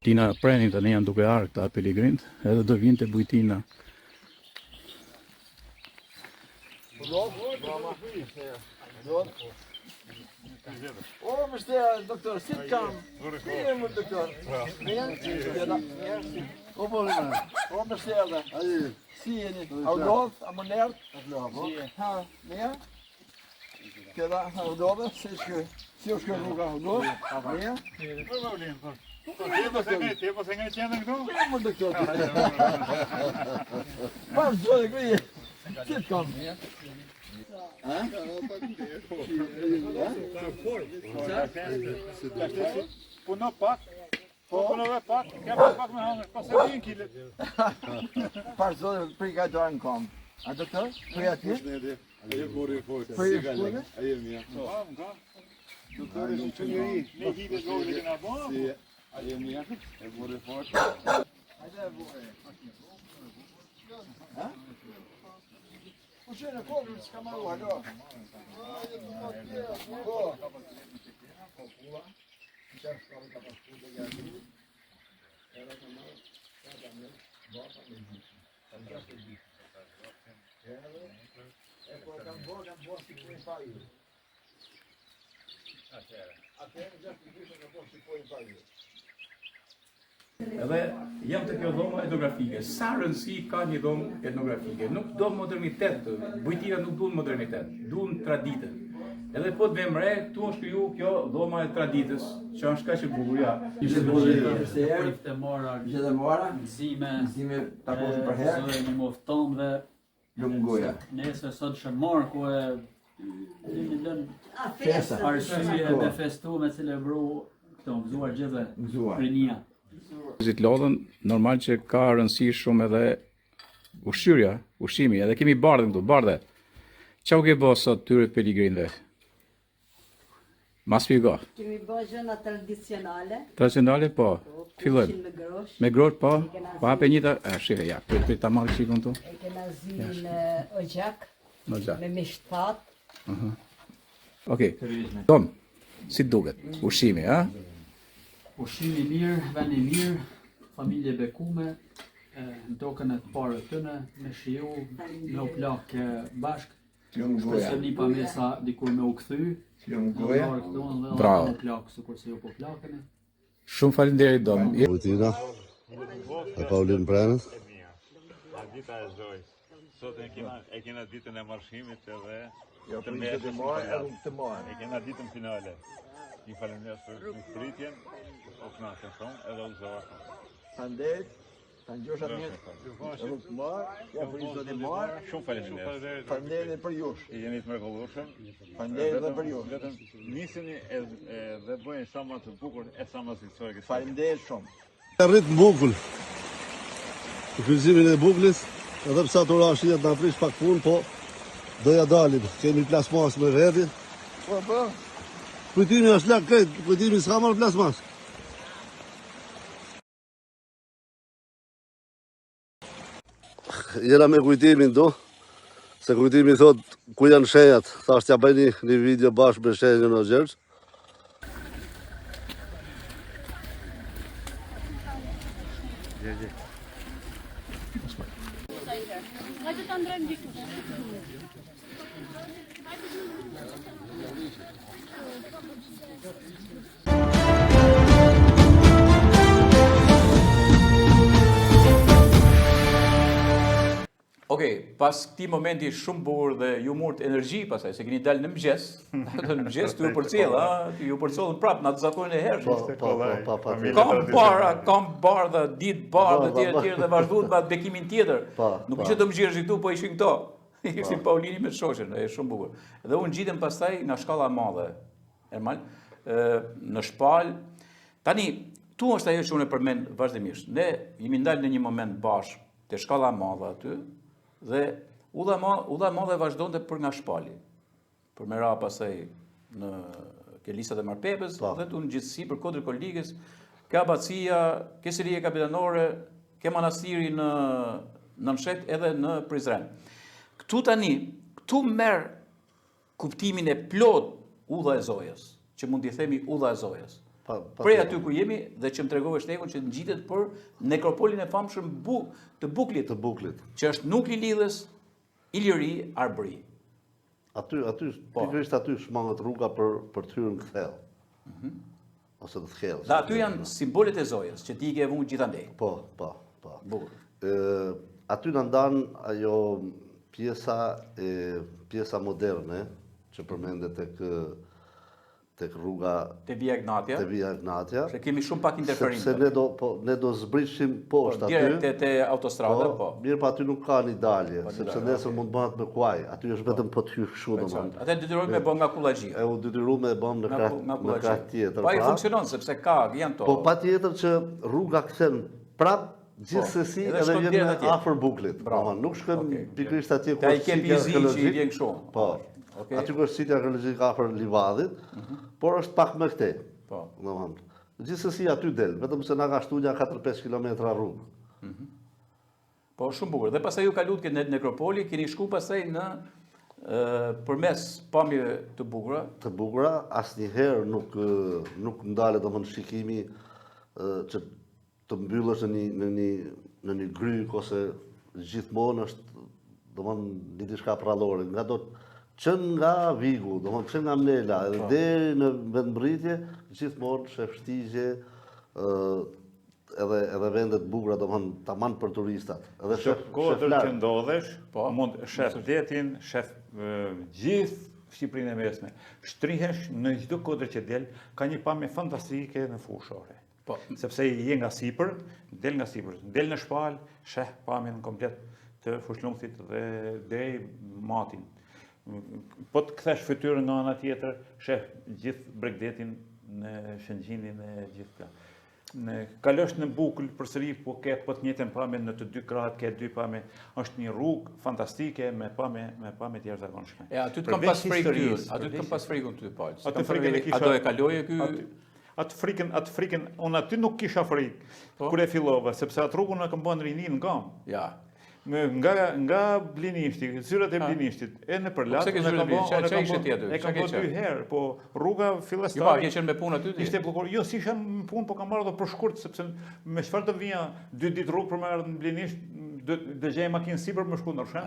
Tina Prendi tani janë duke arë këta pelegrind, edhe do vinte bujtina. O, më shterë, doktor, si të kam? Mirë, më doktor. Mirë? O, më shterë dhe. Si jeni? A u lodh, a më nërtë? Ha, mirë? Këda, a u lodhë, si është kërë rruga, a u lodhë? Mirë? Ti po se nga qenë këtu? Mirë, më doktor. Pa, më zhojë këri. Si të kam? Puno pak. Punove pak, kemë pak me hangër, pas e 1 kile. Parë zonë, për i ka dorë në kom. A doktor? Për i ati? Për i shkune? Ne hide zovë në këna bo? Po që në kohë, s'ka maru, alo? Po. Edhe jam të kjo dhomë etnografike. Sa rëndësi ka një dhomë etnografike? Nuk do modernitet, bujtira nuk duhen modernitet, duhen traditë. Edhe po të vem re, tu është kriju kjo dhoma e traditës, që është ka që bukur, ja. Prifte mora, Nxime takosh për herë. Zë një mofton dhe Lumgoja. nesër sot shëmor ku e lën Festa. arsye me festu, me celebru këto gëzuar gjithë rinia. Zit lodhën, normal që ka rëndësi shumë edhe ushqimi, edhe kemi bardhën këtu, bardhe. Qa u ke bë sot tyre pelegrinëve? Ma spjego. Kemi bërë gjëna tradicionale. Tradicionale, po. Fillojmë. Me grosh. Me grosh, po. Po hape një ta... shive, ja, për ta marrë qikon tu. E kena zi në ogjak. Më gjatë. me misht pat. Okej. Tom, si duket? Ushqimi, a? Ushqimi i mirë, vend i mirë, familje bekume, në tokën e të parë tëne, me shiu, me u plak bashk, kurse një pa mesa dikur me u kthy, Bravo. u plak, sikur se ju po plakeni. Shumë faleminderit Dom. Rutina e Paulin Prenës. Dita e Zojës. Sot e kena ditën e marshimit edhe Të marë, të marë. e kena ditën finale. I falenderoj për pritjen, o knaqen shumë edhe u zova. Fandet, ta ngjoshat mirë. Edhe të marë, ja për një të marë. Shumë faleminderit. Fandet për jush. Jeni të mrekullueshëm. Fandet edhe për jush. Vetëm niseni dhe bëjeni sa më të bukur e sa më cilësore. Fandet shumë. Rrit në bukull. Në kryzimin e bukullis, edhe pse ato rashia të na prish pak punë, po doja dalim. Kemi plasmas me veti. Po. Kujtimi është lak krejt, kujtimi s'ka marrë plasmas. Jena me kujtimin do, se kujtimi thot ku janë shenjat. Thasht ja bëjni një video bashkë me shenjën o Gjergj. Okej, pas këtij momenti shumë bukur dhe ju murt energji pasaj, se keni dalë në mëngjes. Në mëngjes ju përcjell, ju përcollën prapë në atë zakonin e hershëm. Kam bardha, ditë bardha, tjerë dhe vazhduat me atë bekimin tjetër. Nuk ishte të mëngjeshi këtu, po ishin këto. Ishin Paulini me shoqen, është shumë bukur. Dhe unë ngjitem pastaj nga shkalla e madhe. Normal, në Shpal. Tani, tu është ajo që unë e përmend vazhdimisht. Ne jemi ndalë në një moment bashkë te shkalla e madhe aty. Dhe udha e madhe vazhdonte për nga Shpali. Për me ra pasaj në Kelisat e Marpepës, dhe tu në gjithësi për kodrë kolegës, ke abacia, ke Serie Kapitanore, ke manastiri në Nënshet edhe në Prizren. Këtu tani, këtu merr kuptimin e plot udha e Zojës, që mund t'i themi udha e Zojës. Prej aty ku jemi dhe që më tregove shtekun që ngjitet për nekropolin e famshëm të Buklit, që është nukli lidhës Iliri Arbëri. Pikërisht aty shmanget rruga për të hyrë në kthell. Ose të thellë. Dhe aty janë simbolet e Zojës, që ti i ke vënë gjithandej. Po. Bukur. Aty në ndanë ajo pjesa moderne, që përmendet tek rruga te Via Ignatja. Se kemi shumë pak interferim. Sepse ne do zbrishim poshtë aty. Direkt te autostrada, po. Mirë, pa aty nuk ka një dalje, sepse nesër mund bëhet me kuaj. Aty është vetëm po të hyrë kështu domethënë. Atë detyrojmë me bëm nga Kullaxhia. E u detyrojmë me bëm në krah tjetër. Po ai funksionon sepse janë to. Po patjetër që rruga kthen prap gjithsesi edhe vjen afër Buklit. Nuk shkojmë pikërisht atje ku ai ke pizi që i vjen kështu. Po. Aty ku është sitja arkeologjike afër Livadit, por është pak më këtej. Po. Domethënë, gjithsesi aty del, vetëm se na ka shtuar 4-5 kilometra rrugë. Po shumë bukur. Dhe pastaj ju kaluat ke nekropoli, keni shku pastaj në përmes pamjeve të bukura. Të bukura, asnjëherë nuk ndalet domethënë shikimi që të mbyllesh në një gryk ose gjithmonë është domethënë diçka prallore, që nga Vigu, që nga Mlela, edhe deri në vendmbritje, gjithmonë shef shtigje, edhe vendet bukura, tamam për turistat. Edhe shef kodër që ndodhesh, mund shef detin, shef gjithë Shqipërinë e mesme. Shtrihesh në çdo kodër që del, ka një pamje fantastike në fushore. Sepse je nga sipër, del në Shpal, sheh pamjen komplet të Fushllumthit dhe deri Matin. Po të kthesh fytyrën nga ana tjetër, sheh gjithë Bregdetin në Shëngjinin e gjithë. Kalosh në Bukull përsëri, po ke po të njëjtën pamje në të dy krahët, ke dy pamje. Është një rrugë fantastike me pamje të jashtëzakonshme. Aty të kam pas frikun ty, Paul. Ato e kaloje ky. Atë frikën, unë aty nuk kisha frikë kur e fillova, sepse atë rrugën e kam bën rinin nga. Ja. Nga Blinishti, zyrat e Blinishtit, e në përlat, e kam bo 2 herë, po rruga fillestari... Jo, ke qenë me punë aty? Ishte bllokuar, jo, si isha me punë, po kam marrë dhe për shkurt, sepse me çfarë të vija 2 ditë rrugë për me ardhur në Blinisht, dëgjej makinë sipër më shku ndryshëm,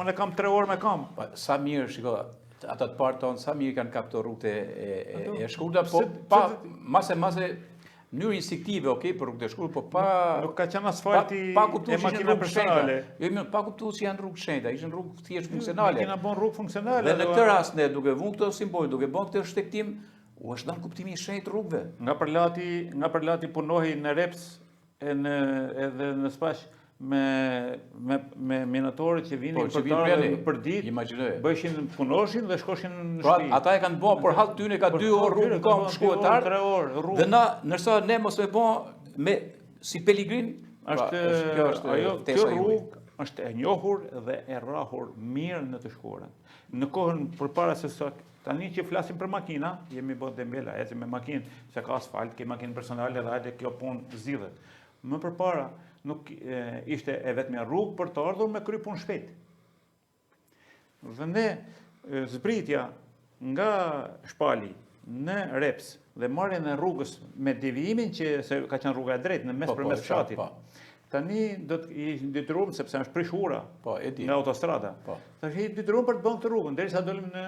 unë kam 3 orë me kam. Sa mirë, shiko, ata të parë tonë, sa mirë kanë kapto rrugët e shkurta, po mase mënyrë instinktive, okej, për rrugët e shkurta, po pa... Nuk ka qenë asfalti e makina personale. Pa kuptuar që janë rrugë shenjta, ishin rrugë thjesht funksionale. Makina bën rrugë funksionale. Dhe në këtë rast, ne duke vënë këto simbol, duke bën këtë shtektim, u është dhënë kuptimi i shenjtë rrugëve. Nga përlati punohi në Reps edhe në Spash me minatorët që vinin për ditë, bëjshin punoshin dhe shkoshin në shtëpi. Ata e kanë bën, por halë tyne ka 2 orë rrugë në kam shkuetar. Dhe na, nërsa ne mos me bën si peligrin, kjo rrugë është e njohur dhe e rrahur mirë në të shkuarën. Në kohën përpara se tani që flasim për makina, jemi bën dembela, ecim me makinë, se ka asfalt, ke makinë personale dhe hajde kjo punë zgjidhet. Më përpara nuk ishte e vetmja rrugë për të ardhur me kry punë shpejt. Dhe ne zbritja nga Shpali në Reps dhe marrjen e rrugës me devijimin që ka qenë rruga e drejtë në mes përmes fshatit. Tani do të detyruam sepse është prish ura nga autostrada. Tash i detyruam për të bën këtë rrugën derisa dolim në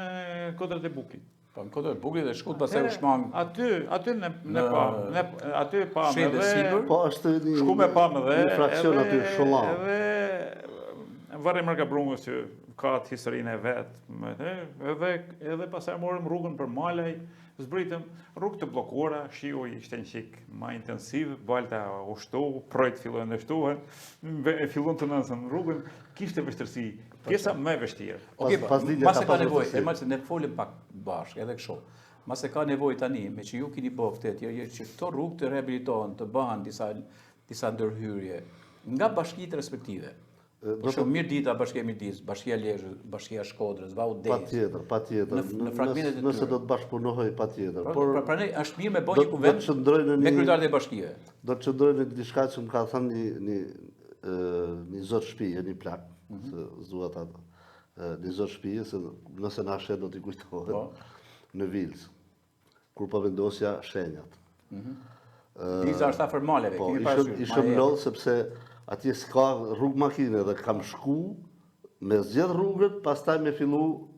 Kodrat e Buklit. Po në Kodrat e Buklit dhe shkut pastaj u shmang. Aty ne pamë dhe po është shku me pamë dhe fraksion aty Shollan. Edhe varri Margabrungës që ka atë historinë e vet, edhe pastaj morëm rrugën për Malaj, zbritëm rrugë të bllokuara, shiu ishte një qik më intensiv, balta u shtu, projt fillojnë të shtuhen, fillon të nësën rrugën, kishte vështirësi, pjesa më e vështirë. Mase ka nevojë, e marrë se ne folim pak bashkë, edhe kështu. Mase ka nevojë tani, me që ju keni bofte tjerë, që këto rrugë të rehabilitohen, të bëhen disa ndërhyrje nga bashkitë respektive. Për shumë Mirdita, Bashkia Mirdis, Bashkia Lezhës, Bashkia Shkodrës, Vaudës. Patjetër. Nëse do të bashkëpunohej patjetër. Pra ne është mirë me bëj një kuvent me kryetarët e bashkive. Do të qëndrojnë në diçka që më ka thënë një zot shtëpie, një plak, se zuat atë. Një zot shtëpie, se nëse na shet do t'i kujtohet në Vilës, kur po vendosja shenjat. Vilësa është afër maleve, kemi parasysh. Ishëm lodh sepse atje s'ka rrugë makine dhe kam shku me zgjedh rrugët, pastaj me fillu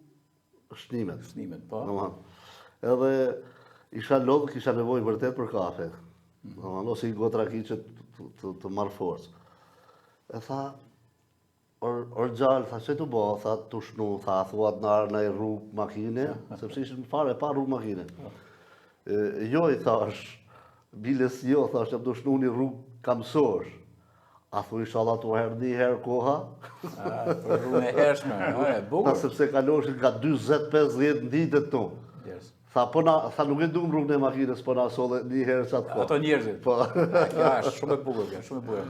shnimet. Shnimet, po. Edhe isha lodh, kisha nevojë vërtet për kafe. Ose i gotra ki që të marrë forcë. E tha, or gjallë, tha, që të bo, tha, të shnu, tha, thuat në arë në rrugë makine, sepse ishën fare pa rrugë makine. Jo, i thash, biles jo, thash, që të shnu një rrugë kamësosh. A thu isha Allah të herë një herë koha? Për rrugën e hershme, e bukur. Ta sepse kaloshin ka 20-50 ditët tu. Tha nuk e duhem rrugën e makinës, po na solle një herë qatë kohë. Ato njerëzit. Kja është shumë e bukur, shumë e bukur.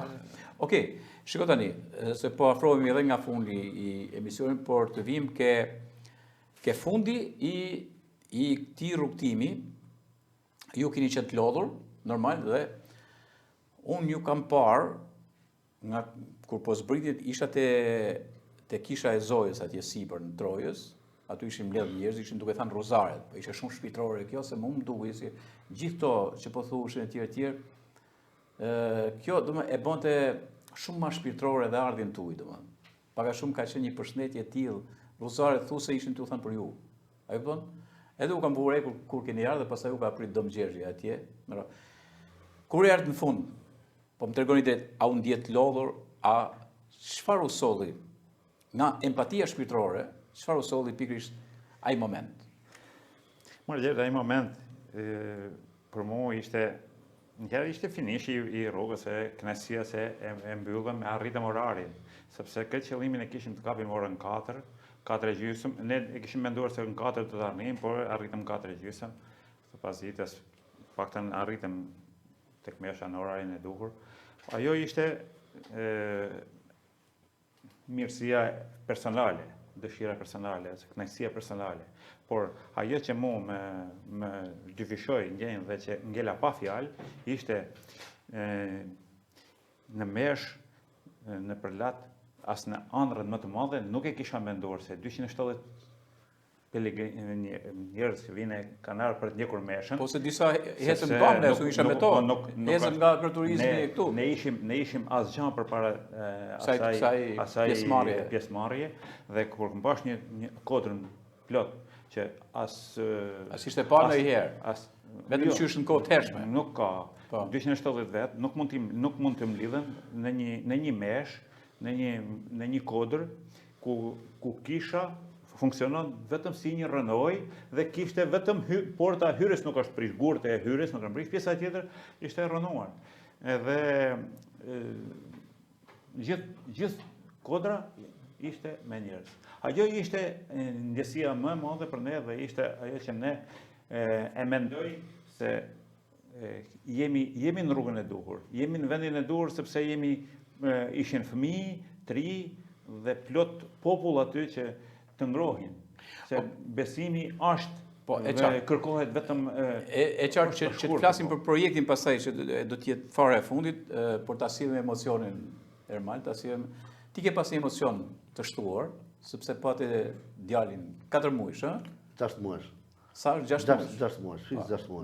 Okej, shiko tani, se po afrohemi edhe nga fundi i emisionin, por të vim ke fundi i këtij rrugtimi, ju keni qenë të lodhur, normal, dhe unë ju kam parë, nga kur po zbritit isha te kisha e Zojës atje sipër në Trojës, aty ishim mbledh njerëz, ishin duke thënë rozaret, po ishte shumë shpirtërore kjo, se më duhej si gjithë to që po thuheshin etj, kjo e bënte shumë më shpirtërore dhe ardhin tuaj, domethënë. Paka shumë ka qenë një përshëndetje e tillë, rozaret thuse ishin tu thënë për ju. A e kupton? Edhe u kam vurë kur keni ardhur dhe pastaj u ka prit domgjergji atje. Kur erdhi në fund, po më tregoni drejt, a u ndjet lodhur, a çfarë u solli nga empatia shpirtërore, çfarë u solli pikërisht ai moment? Marrë ai moment për mua ishte finishi i rrugës, e kënaqësia se e mbyllëm, e arritëm orarin, sepse këtë qëllimin e kishim të kapim orën 4:30, ne e kishim menduar se në 4 të arrim, por arritëm 4:30, pas ditës paktën arritëm tek mesha në orarin e duhur. Ajo ishte mirësia personale, dëshira personale, kënaqësia personale. Por ajo që mu më dyfishoi ndjenjën dhe që ngela pa fjalë, ishte në mesh, në përlat, as në ëndrrën më të madhe, nuk e kisha menduar se 270 njerëz që vine kanë ardhur për të ndjekur meshën. Po se disa hecën banë, su isha me to, hecën nga agroturizmi këtu. Ne ishim asgjë përpara asaj pjesëmarrje dhe kur mbash një kodrën plot që as ishte parë ndonjëherë. Vetëm qysh në kohë të hershme. Nuk ka. 270 vet, nuk mund të mlidhen në një mesh, në një kodër ku kisha funksionon vetëm si një rënoj dhe kishte vetëm porta e hyrjes nuk është prish, gurët e hyrjes nuk është prish, pjesa tjetër ishte rënuar. Edhe gjithë kodra ishte me njerëz. Ajo ishte ndjesia më e madhe për ne dhe ishte ajo që ne e mendoj se jemi në rrugën e duhur. Jemi në vendin e duhur sepse ishin fëmijë, tri dhe plot popull aty që të ngrohin. Se besimi është dhe kërkohet vetëm e qartë që të flasim për projektin pastaj që do të jetë fare e fundit, por ta sillim emocionin Ermal, ti ke pas emocion të shtuar, sepse pati djalin 4 muaj, 6 muaj. Sa 6 muaj.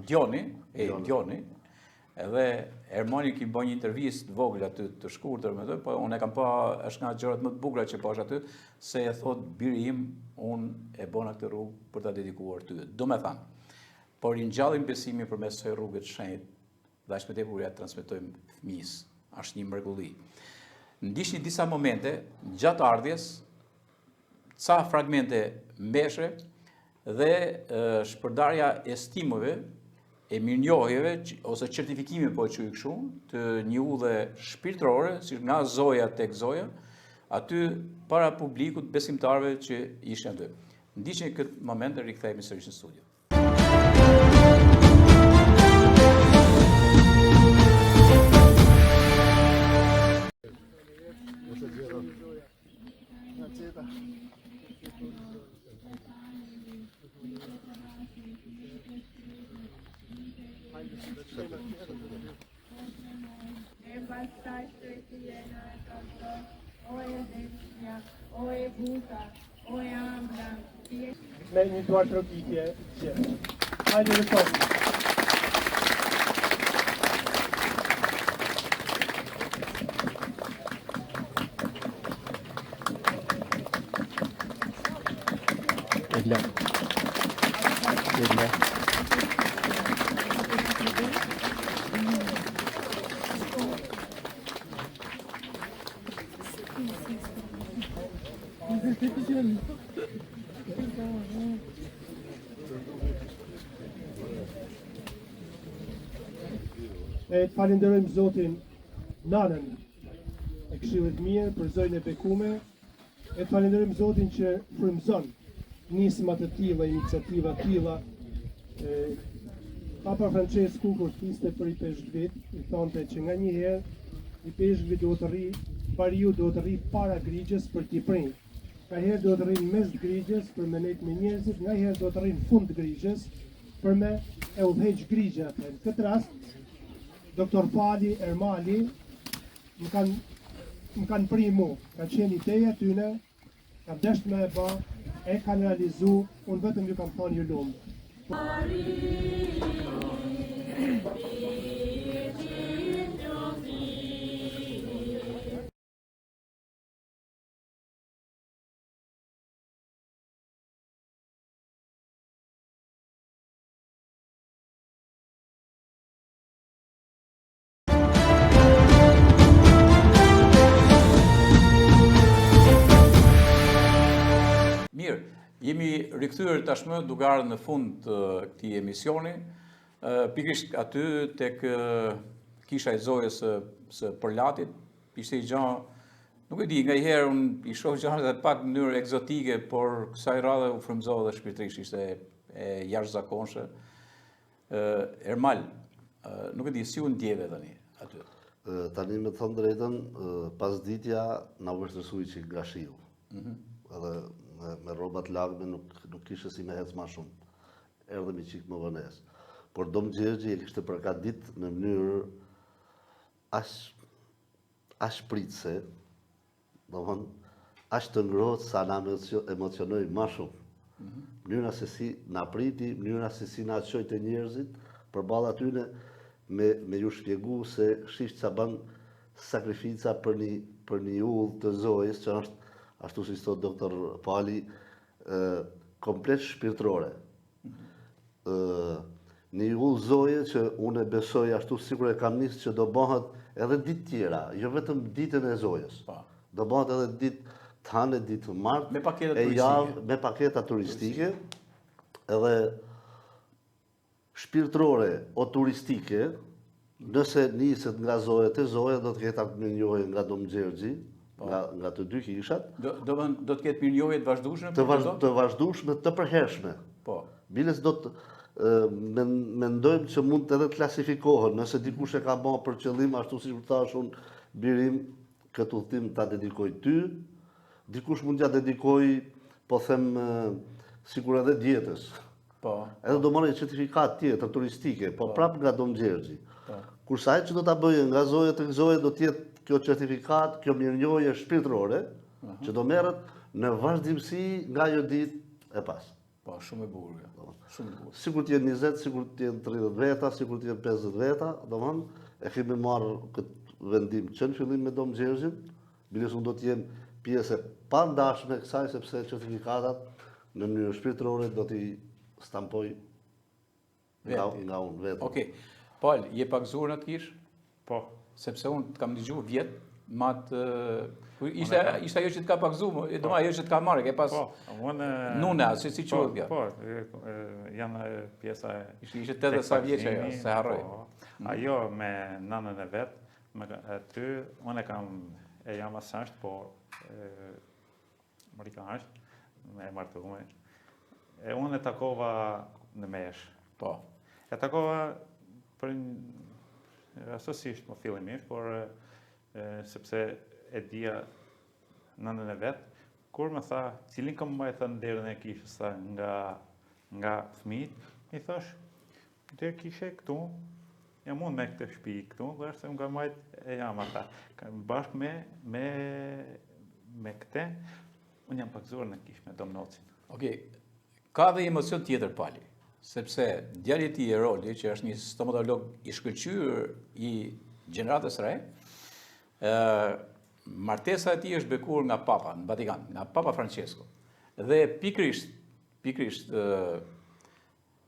Djoni. Edhe Ermani ki bën një intervistë vogël aty të shkurtër me të, po unë e kam pa, është nga gjërat më të bukura që pash aty, se e thot biri im, unë e bona këtë rrugë për ta dedikuar ty. Do me thanë, por i ngjallim besimin përmes kësaj rrugë të shenjtë, dhe aq më tepër ja transmetojmë fëmijës. Është një mrekulli. Ndiqni disa momente gjatë ardhjes, ca fragmente mbeshe dhe shpërndarja e stimujve, e mirënjohjeve ose certifikimi po e quaj kështu, të një udhe shpirtërore, si nga Zoja tek Zoja, aty para publikut besimtarëve që ishin aty. Ndiqni këtë moment e rikthehemi sërish në studio. Me një duar tropitje që. Hajde dhe topi. E të falenderojmë Zotin nanën e Këshillit Mirë për zojën e bekume. E të falenderojmë Zotin që frymëzon nisma të tilla, iniciativa të tilla. Papa Francesku kur fliste për i peshkvit, i thonte që nga një herë i peshkvi do të rri, pariu do të rri para grigjes për t'i prinj. Nga herë do të rri në mes grigjes për me nejt me njerëzit, nga herë do të rri në fund grigjes për me e udhëheq grigja. Në këtë rast, Doktor Pali Ermali më kanë pri mu, ka qenë ideja tyne, ka desht me e ba, e kanë realizu, unë vetëm ju kam thonë ju lumë. Mirë, jemi rikthyer tashmë duke ardhur në fund të këtij emisioni, pikërisht aty tek kisha e Zojës së Përlatit, ishte një gjë, nuk e di, ngaherë unë i shoh gjërat edhe pak në mënyrë egzotike, por kësaj radhe u frymëzova dhe shpirtërisht, ishte e jashtëzakonshme. Ermal, nuk e di si u ndjeve tani aty. Tani me të thënë drejtën, pasditja na vështërsoi që nga shiu. Edhe me rrobat largme nuk kishe si me hec ma shumë. Erdhe mi qik më vënes. Por Dom Gjergji e kishte përka ditë në mënyrë aq pritse, domthon aq të ngrohtë sa na emocionoi më shumë. Mënyra se si na priti, mënyra se si na çoi te njerëzit përballë atyne me ju shpjegu se shish sa bën sakrifica për një udhë të Zojës, që është, ashtu si thot doktor Pali, komplet shpirtërore. Një udhë Zoje që unë e besoj ashtu sikur e kam nisë që do bëhet edhe ditë tjera, jo vetëm ditën e Zojës. Do bëhet edhe ditë të hanë, ditë të martë, e javë, me paketa turistike, edhe shpirtërore o turistike, nëse niset nga Zoja te Zoja, do të ketë atë mirënjohje nga Dom Gjergji, nga të dy kishat. Do të ketë mirënjohje të vazhdueshme? Të vazhdueshme, të përhershme. Biles do të mendojmë që mund të edhe klasifikohen, nëse dikush e ka bërë për qëllim, ashtu si thash unë, birim, këtë udhtim ta dedikoj ty, dikush mund t'ja dedikoj, po them, sikur edhe djetës. Edhe do marrë një certifikat tjetër turistike, po prap nga Dom Gjergji. Kurse ai që do ta bëjë nga Zoja tek Zoja do të jetë kjo certifikat, kjo mirënjohje shpirtërore, që do merret në vazhdimsi nga ajo ditë e pas. Po, shumë e bukur. Shumë e bukur. Sikur të jenë 20, sikur të jenë 30 veta, sikur të jenë 50 veta, domthon e kemi marrë këtë vendim që në fillim me Dom Gjergjin, biles unë do të jem pjesë e pandashme e kësaj, sepse certifikatat në mënyrë shpirtërore do t'i stampoj nga unë vetë. Okej. Pal, je pagzuar në të kish? Po. Sepse unë të kam dëgjuar vjet, ishte ajo që të ka pagzuar, do ajo që të ka marrë, ke pas nune, si quhet kjo? Po, janë pjesa e... Ishte 80 sa vjeç ajo, se harroj. Ajo me nanën e vet, me ty, unë e jam asashtë, po Marika është, me martume. E unë e takova në mesh. Po. E takova për rastësisht më fillimisht, por sepse e dija nënën e vet, kur më tha, cilin kam mbajtë në derën e kishës nga fëmijët, i thash, derë kishe këtu, jam unë me këtë shtëpi këtu, dhe është se unë kam mbajtë e jam ata. Bashkë me këte, unë jam pagzuar në kishë me Dom Nocin. Okej, ka dhe emocion tjetër Pali, sepse djali ti Roli, që është një stomatolog i shkëlqyer i gjeneratës re, martesa e tij është bekuar nga Papa në Vatikan, nga Papa Francesco. Dhe pikrisht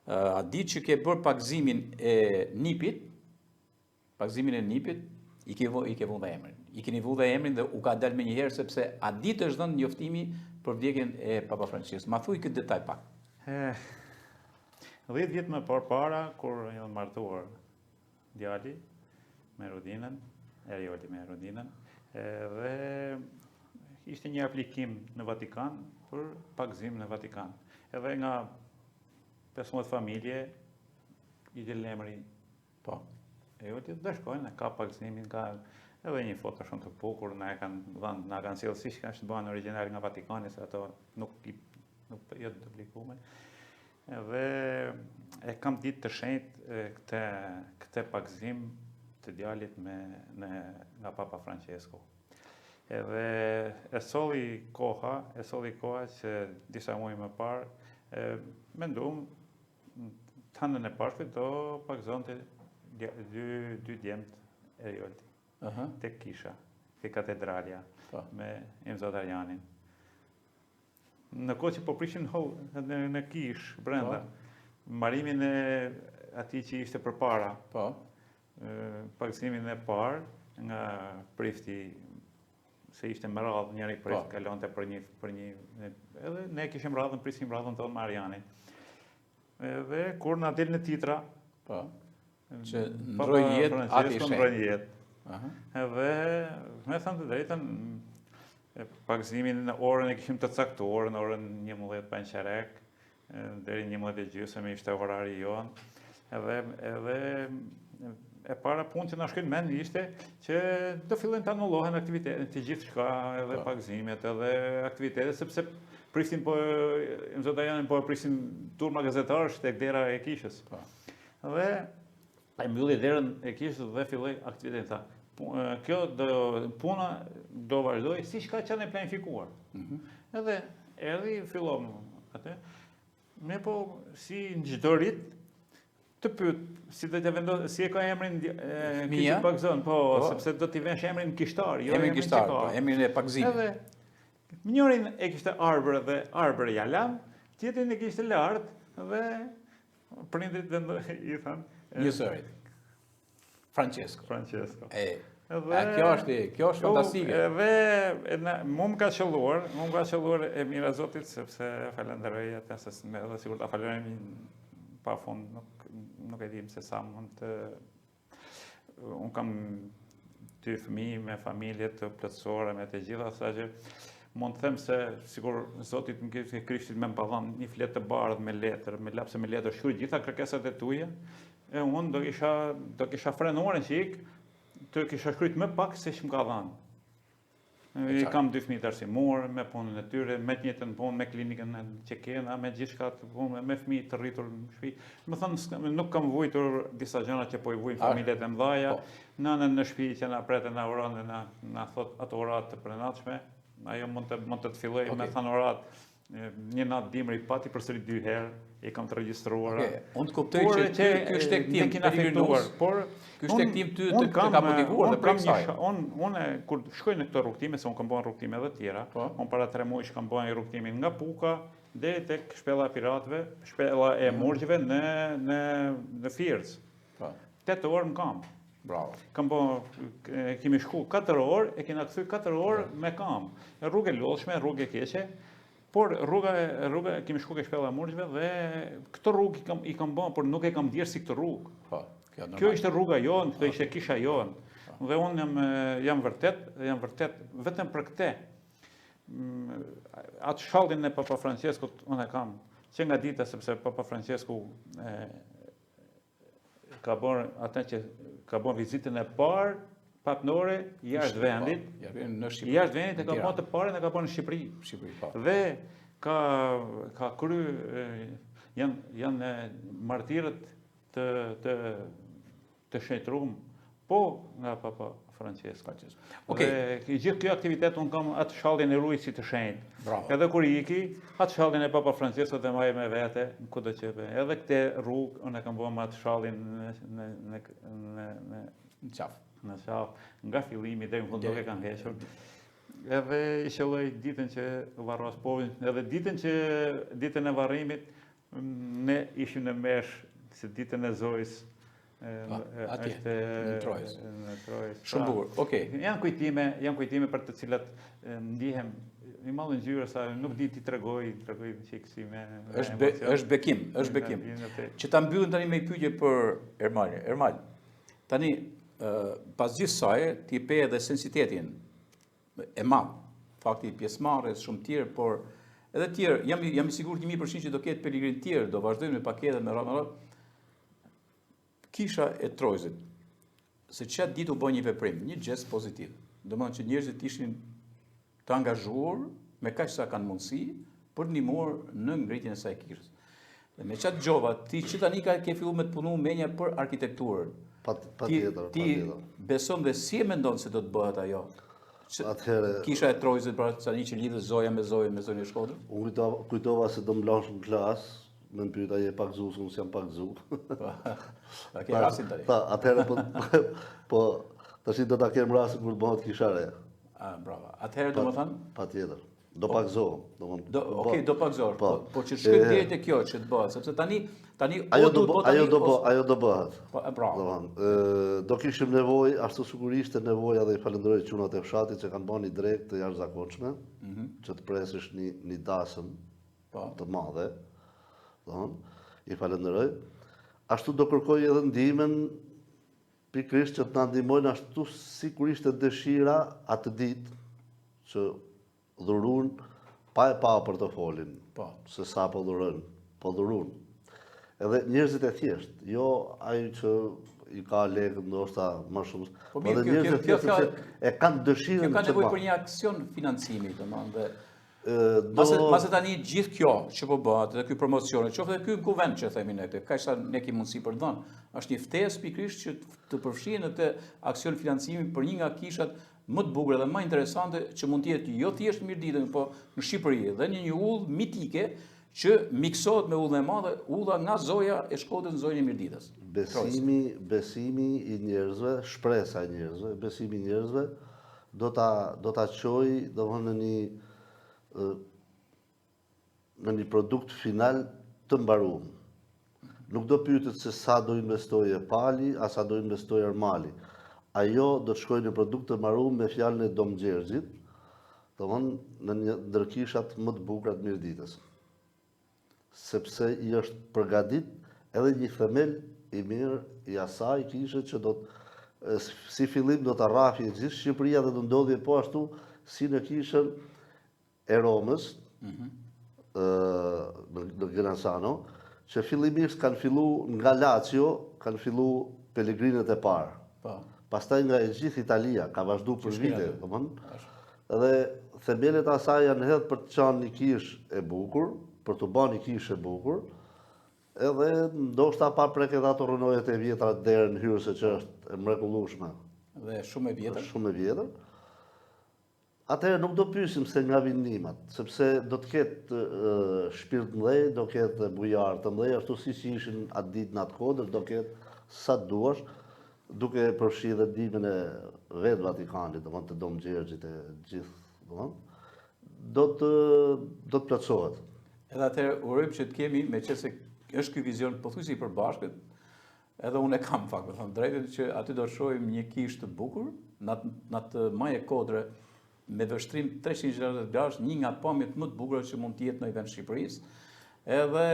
a ditë që ke bërë pagzimin e nipit, i ke vënë dhe emrin. I keni vënë dhe emrin dhe u ka dalë më njëherë sepse a ditë është dhënë njoftimi për vdekjen e Papa Francesco. Ma thuj këtë detaj pak. 10 vjet më parë, kur janë martuar djali me Rodinën, Erioli me Rodinën, dhe ishte një aplikim në Vatikan për pagzim në Vatikan. Edhe nga 15 familje i del emri, po, Erioli dhe shkojnë, ka pagzimin, ka edhe një foto shumë të bukur, na kanë sjellë si që është bënë origjinal nga Vatikani, se ato nuk jetë publikume. Dhe e kam ditë të shenjtë këtë pagzim të djalit nga Papa Francesco. Edhe e solli koha që disa muaj më parë, mendum të hanën e parë do pagzonte dy djemt Eriolti. Tek kisha, te katedralja, me Imzot Arjanin. Në kohë që po prishin në kish, brenda, marimin e ati që ishte për para, pagzimin e parë nga prifti, se ishte më radhë, njëri prift kalonte për një, edhe ne kishim radhën, prisim radhën tonë me Arjanin. Dhe kur na del në titra, që ndroj jetë, ati shenë. Edhe, me thënë të drejtën, pagzimin në orën e kishim të caktuar, në orën 11 panqerek, deri 11:30 ishte orari jonë. Edhe e para punë që na shkën mend ishte që do fillojnë të anullohen aktivitetet, të gjithë shka, edhe pagzimet, edhe aktivitetet, sepse pristin Imzot Arjanin po e pristin turma gazetarësh tek dera e kishës. Dhe e mbylli derën e kishës dhe filloi aktivitetin, tha, kjo puna do vazhdoj siç ka qenë e planifikuar. Edhe erdhi fillom atë. Me po si në çdo rit të pyet si do të vendos, si e ka emrin Mia? Pagzon, po, sepse do t'i vesh emrin kishtar, jo Emrin kishtar, po, emrin e pagzimit. Edhe njërin e kishte Arbër dhe Arbër Jalam, tjetrin e kishte Lart dhe prindrit i thanë Njësërit. Francesco. Kjo është fantastike. Edhe mu më ka qelluar e mira Zotit, sepse falenderoj atë se edhe sigur ta falenderoj pa fund, nuk e dim se sa mund të... Unë kam 2 fëmijë me familje të plotësore, me të gjitha, sa që mund të them se sigur Zotit më ke Krishtit me më pa dhënë një fletë të bardhë me letër, me lapse me letër, shkruaj gjitha kërkesat e tuaja, e unë do kisha frenuar në qik, të kisha shkruajt më pak se që më ka dhënë. I kam 2 fëmijë të arsimor, me punën e tyre, me të njëjtën punë, me klinikën që kena, me gjithçka të punë, me fëmijë të rritur në shtëpi. Më thënë, nuk kam vujtur disa gjëra që po i vujnë familjet e mëdhaja, nënën në shtëpi që na pretë na uron dhe na thot ato orat të prenatshme. Ajo mund të filloj me thënë orat. Një natë dimri pati përsëri 2 herë, i kam të regjistruara. Unë të kuptoj që ky shtektim periunos, ky shtektim ty të ka motivuar dhe prej kësaj. Unë kur shkoj në këto rrugtime, se unë kam bën rrugtime edhe tjera, unë para 3 muaj kam bën rrugtimin nga Puka deri tek shpella e piratëve, shpella e murgjeve në Fiers. 8 orë në kamp. Bravo. Kemi shku 4 orë, e kena kthy 4 orë me kamp. Rrugë e lodhshme, rrugë e keqe. Por rruga kemi shku ke shpella e murgjeve dhe këtë rrugë i kam bën, por nuk e kam djerë si këtë rrugë. Kjo ishte rruga jonë, kjo ishte kisha jonë. Dhe unë jam vërtet vetëm për këte. Atë shallin e Papa Franceskut unë e kam që nga dita, sepse Papa Francesku ka bën vizitën e parë papnore jashtë vendit. Jashtë vendit e ka bën të parën e ka bën në Shqipëri. Dhe ka kry janë martirët të shenjtruar po nga Papa Francesco. Dhe gjithë kjo aktivitet unë kam atë shallin e rujt si të shenjtë. Edhe kur iki, atë shallin e Papa Francesco dhe maje me vete, kudo që be. Edhe këte rrugë unë e kam bën atë shallin në qafë. Në qafë, nga fillimi dhe në fund nuk e kanë hequr. Edhe i qelloj ditën që varros povin, edhe ditën e varrimit, ne ishim në mesh, se ditën e Zojës, atje, në Trojës. Shumë bukur, okej. Janë kujtime për të cilat ndihem i mallë ngjyrë, sa nuk di ti tregoj çik si me është bekim. Që ta mbyllim tani me pyetje për Ermalin. Ermal, tani pas gjithë saj, ti pe edhe sensitetin e madh, fakti pjesëmarrjes shumë tjerë, por edhe tjerë, jam i sigurt 100% që do ketë peligrin tjerë, do vazhdojmë me pakete me radhë. Kisha e Trojzit, se çat ditë u bë një veprim, një gest pozitiv. Domethënë që njerëzit ishin të angazhuar me kaq sa kanë mundësi për të ndihmuar në ngritjen e saj kishës. Dhe me çat gjova, ti që tani ke filluar me të punu menja për arkitekturën. Ti beson dhe si e mendon se do të bëhet ajo? Kisha e Trojzit, pra tani që lidhet Zoja me Zojën e Shkodrës? Unë kujtova se do mblash në klasë, me më pyeta je pak zu, se unë s'jam pak zu. A ke rasin tani? Atëherë, po, tash do ta kem rasin kur të bëhet kishare. Bravo. Atëherë do më thënë? Patjetër. Do pak zohë. Okej, do pak zohë. Po që shkojmë deri te kjo që të bëhet, sepse tani ajo do bëhet. Bravo. Do kishim nevojë, ashtu sigurisht nevoja dhe i falenderoj çunat e fshatit që kanë bën një drejt të jashtëzakonshme, që të presësh një dasëm të madhe. I falenderoj. Ashtu do kërkoj edhe ndihmën pikërisht që të na ndihmojnë ashtu sikur ishte dëshira atë ditë që dhurun pa e pa portofolin, se sa po dhurën, po dhurun. Edhe njerëzit e thjesht, jo ai që i ka lekë ndoshta më shumë, por edhe njerëzit e thjesht e kanë dëshirën të bëjnë. Kjo ka nevojë për një aksion financimi, domethënë, dhe Mase tani gjithë kjo që po bëhet, dhe ky promocion, qoftë edhe ky kuvent që themi ne, kaq sa ne kemi mundësi për dhënë, është një ftesë pikërisht që të përfshihen në të aksion financimi për një nga kishat më të bukura dhe më interesante që mund të jetë jo thjesht në Mirditën, po në Shqipëri, dhe një ullë mitike që miksohet me ullën e madhe, ulla nga zoja e Shkodrës në zojën e Mirditës. Besimi i njerëzve, shpresa e njerëzve, besimi i njerëzve do ta çojë domthonë në një produkt final të mbaruar. Nuk do pyetet se sa do investojë Pali, a sa do investojë Armali. Ajo do të shkojë në produkt të mbaruar me fjalën e Domxherxhit, domthonë në një ndër kishat më të bukura të Mirditës. Sepse i është përgatit edhe një themel i mirë i asaj kishe që si fillim do të rrafi gjithë Shqipëria dhe do ndodhje po ashtu si në kishën e Romës, në Granasano, që fillimisht kanë fillu nga Lazio, kanë fillu pelegrinët e parë. Pastaj nga e gjithë Italia, ka vazhdu për vite, edhe themelet asaj janë hedhë për të qanë një kish e bukur, për të ba një kish e bukur, edhe ndoshta pa preket ato rënojet e vjetra derën hyrëse që është e mrekullueshme. Dhe shumë e vjetër. Shumë e vjetër. Atëherë nuk do pyesim se nga vindimat, sepse do të ketë shpirt të mëdhej, do ketë bujar të mëdhej, ashtu siç ishin atë ditë në atë kodër, do ketë sa duash, duke përfshirë dhe dimën e vetë Vatikanit, domthonë të Domxherxhit e gjithë, domthonë, do të plotësohet. Edhe atëherë urojmë që të kemi, meqense është ky vizion pothuajse i përbashkët, edhe unë e kam fakt, me thënë drejtën, që aty do shohim një kishë të bukur, në atë maje kodre me vështrim 360 gradësh, një nga pamjet më të bukura që mund të jetë në vend Shqipërisë. Edhe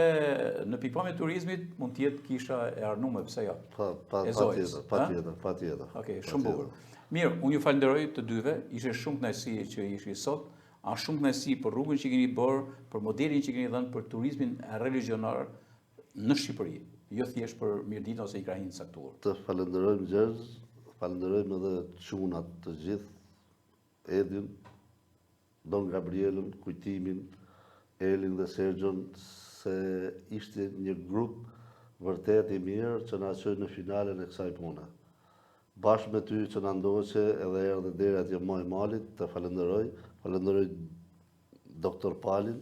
në pikpamje turizmit mund të jetë kisha e Arnume, pse jo? Patjetër. Okej, shumë bukur. Mirë, unë ju falenderoj të dyve, ishe shumë kënaqësi që ishi sot, shumë kënaqësi për rrugën që keni bërë, për modelin që keni dhënë për turizmin religionar në Shqipëri, jo thjesht për Mirditën ose Ikrahinë saktuar. Të falenderojmë Gjergj, falenderojmë edhe çunat të gjithë, Edin, Don Gabrielën, Kujtimin, Elin dhe Sergjon, se ishte një grup vërtet i mirë që na çoi në finalen e kësaj pune. Bashkë me ty që na ndoqe edhe erdhe deri atje më e malit, të falenderoj doktor Palin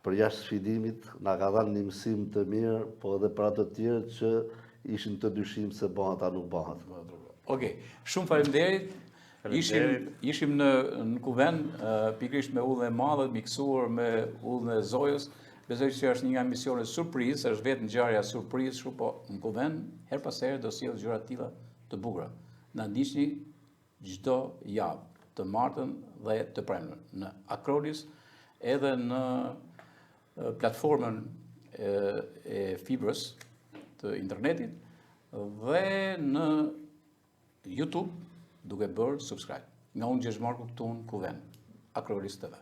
për jashtë sfidimit, na ka dhënë një mësim të mirë, po edhe për ato të tjerë që ishin të dyshim se bëhat a nuk bëhat. Okej, shumë faleminderit. Ishim në kuvent, pikrisht me ullën e madhe, miksuar me ullën e Zojës. Besoj që është një nga misionet surprizë, është vetë ngjarja surprizë, shumë po në kuvent, her pas here do sjell gjëra të tilla të bukura. Na ndiqni çdo javë, të martën dhe të premten në Akrolis, edhe në platformën e fibrës të internetit dhe në YouTube, duke bërë subscribe. Nga unë Gjergj Marku këtu në kuvent, Akrolis TV.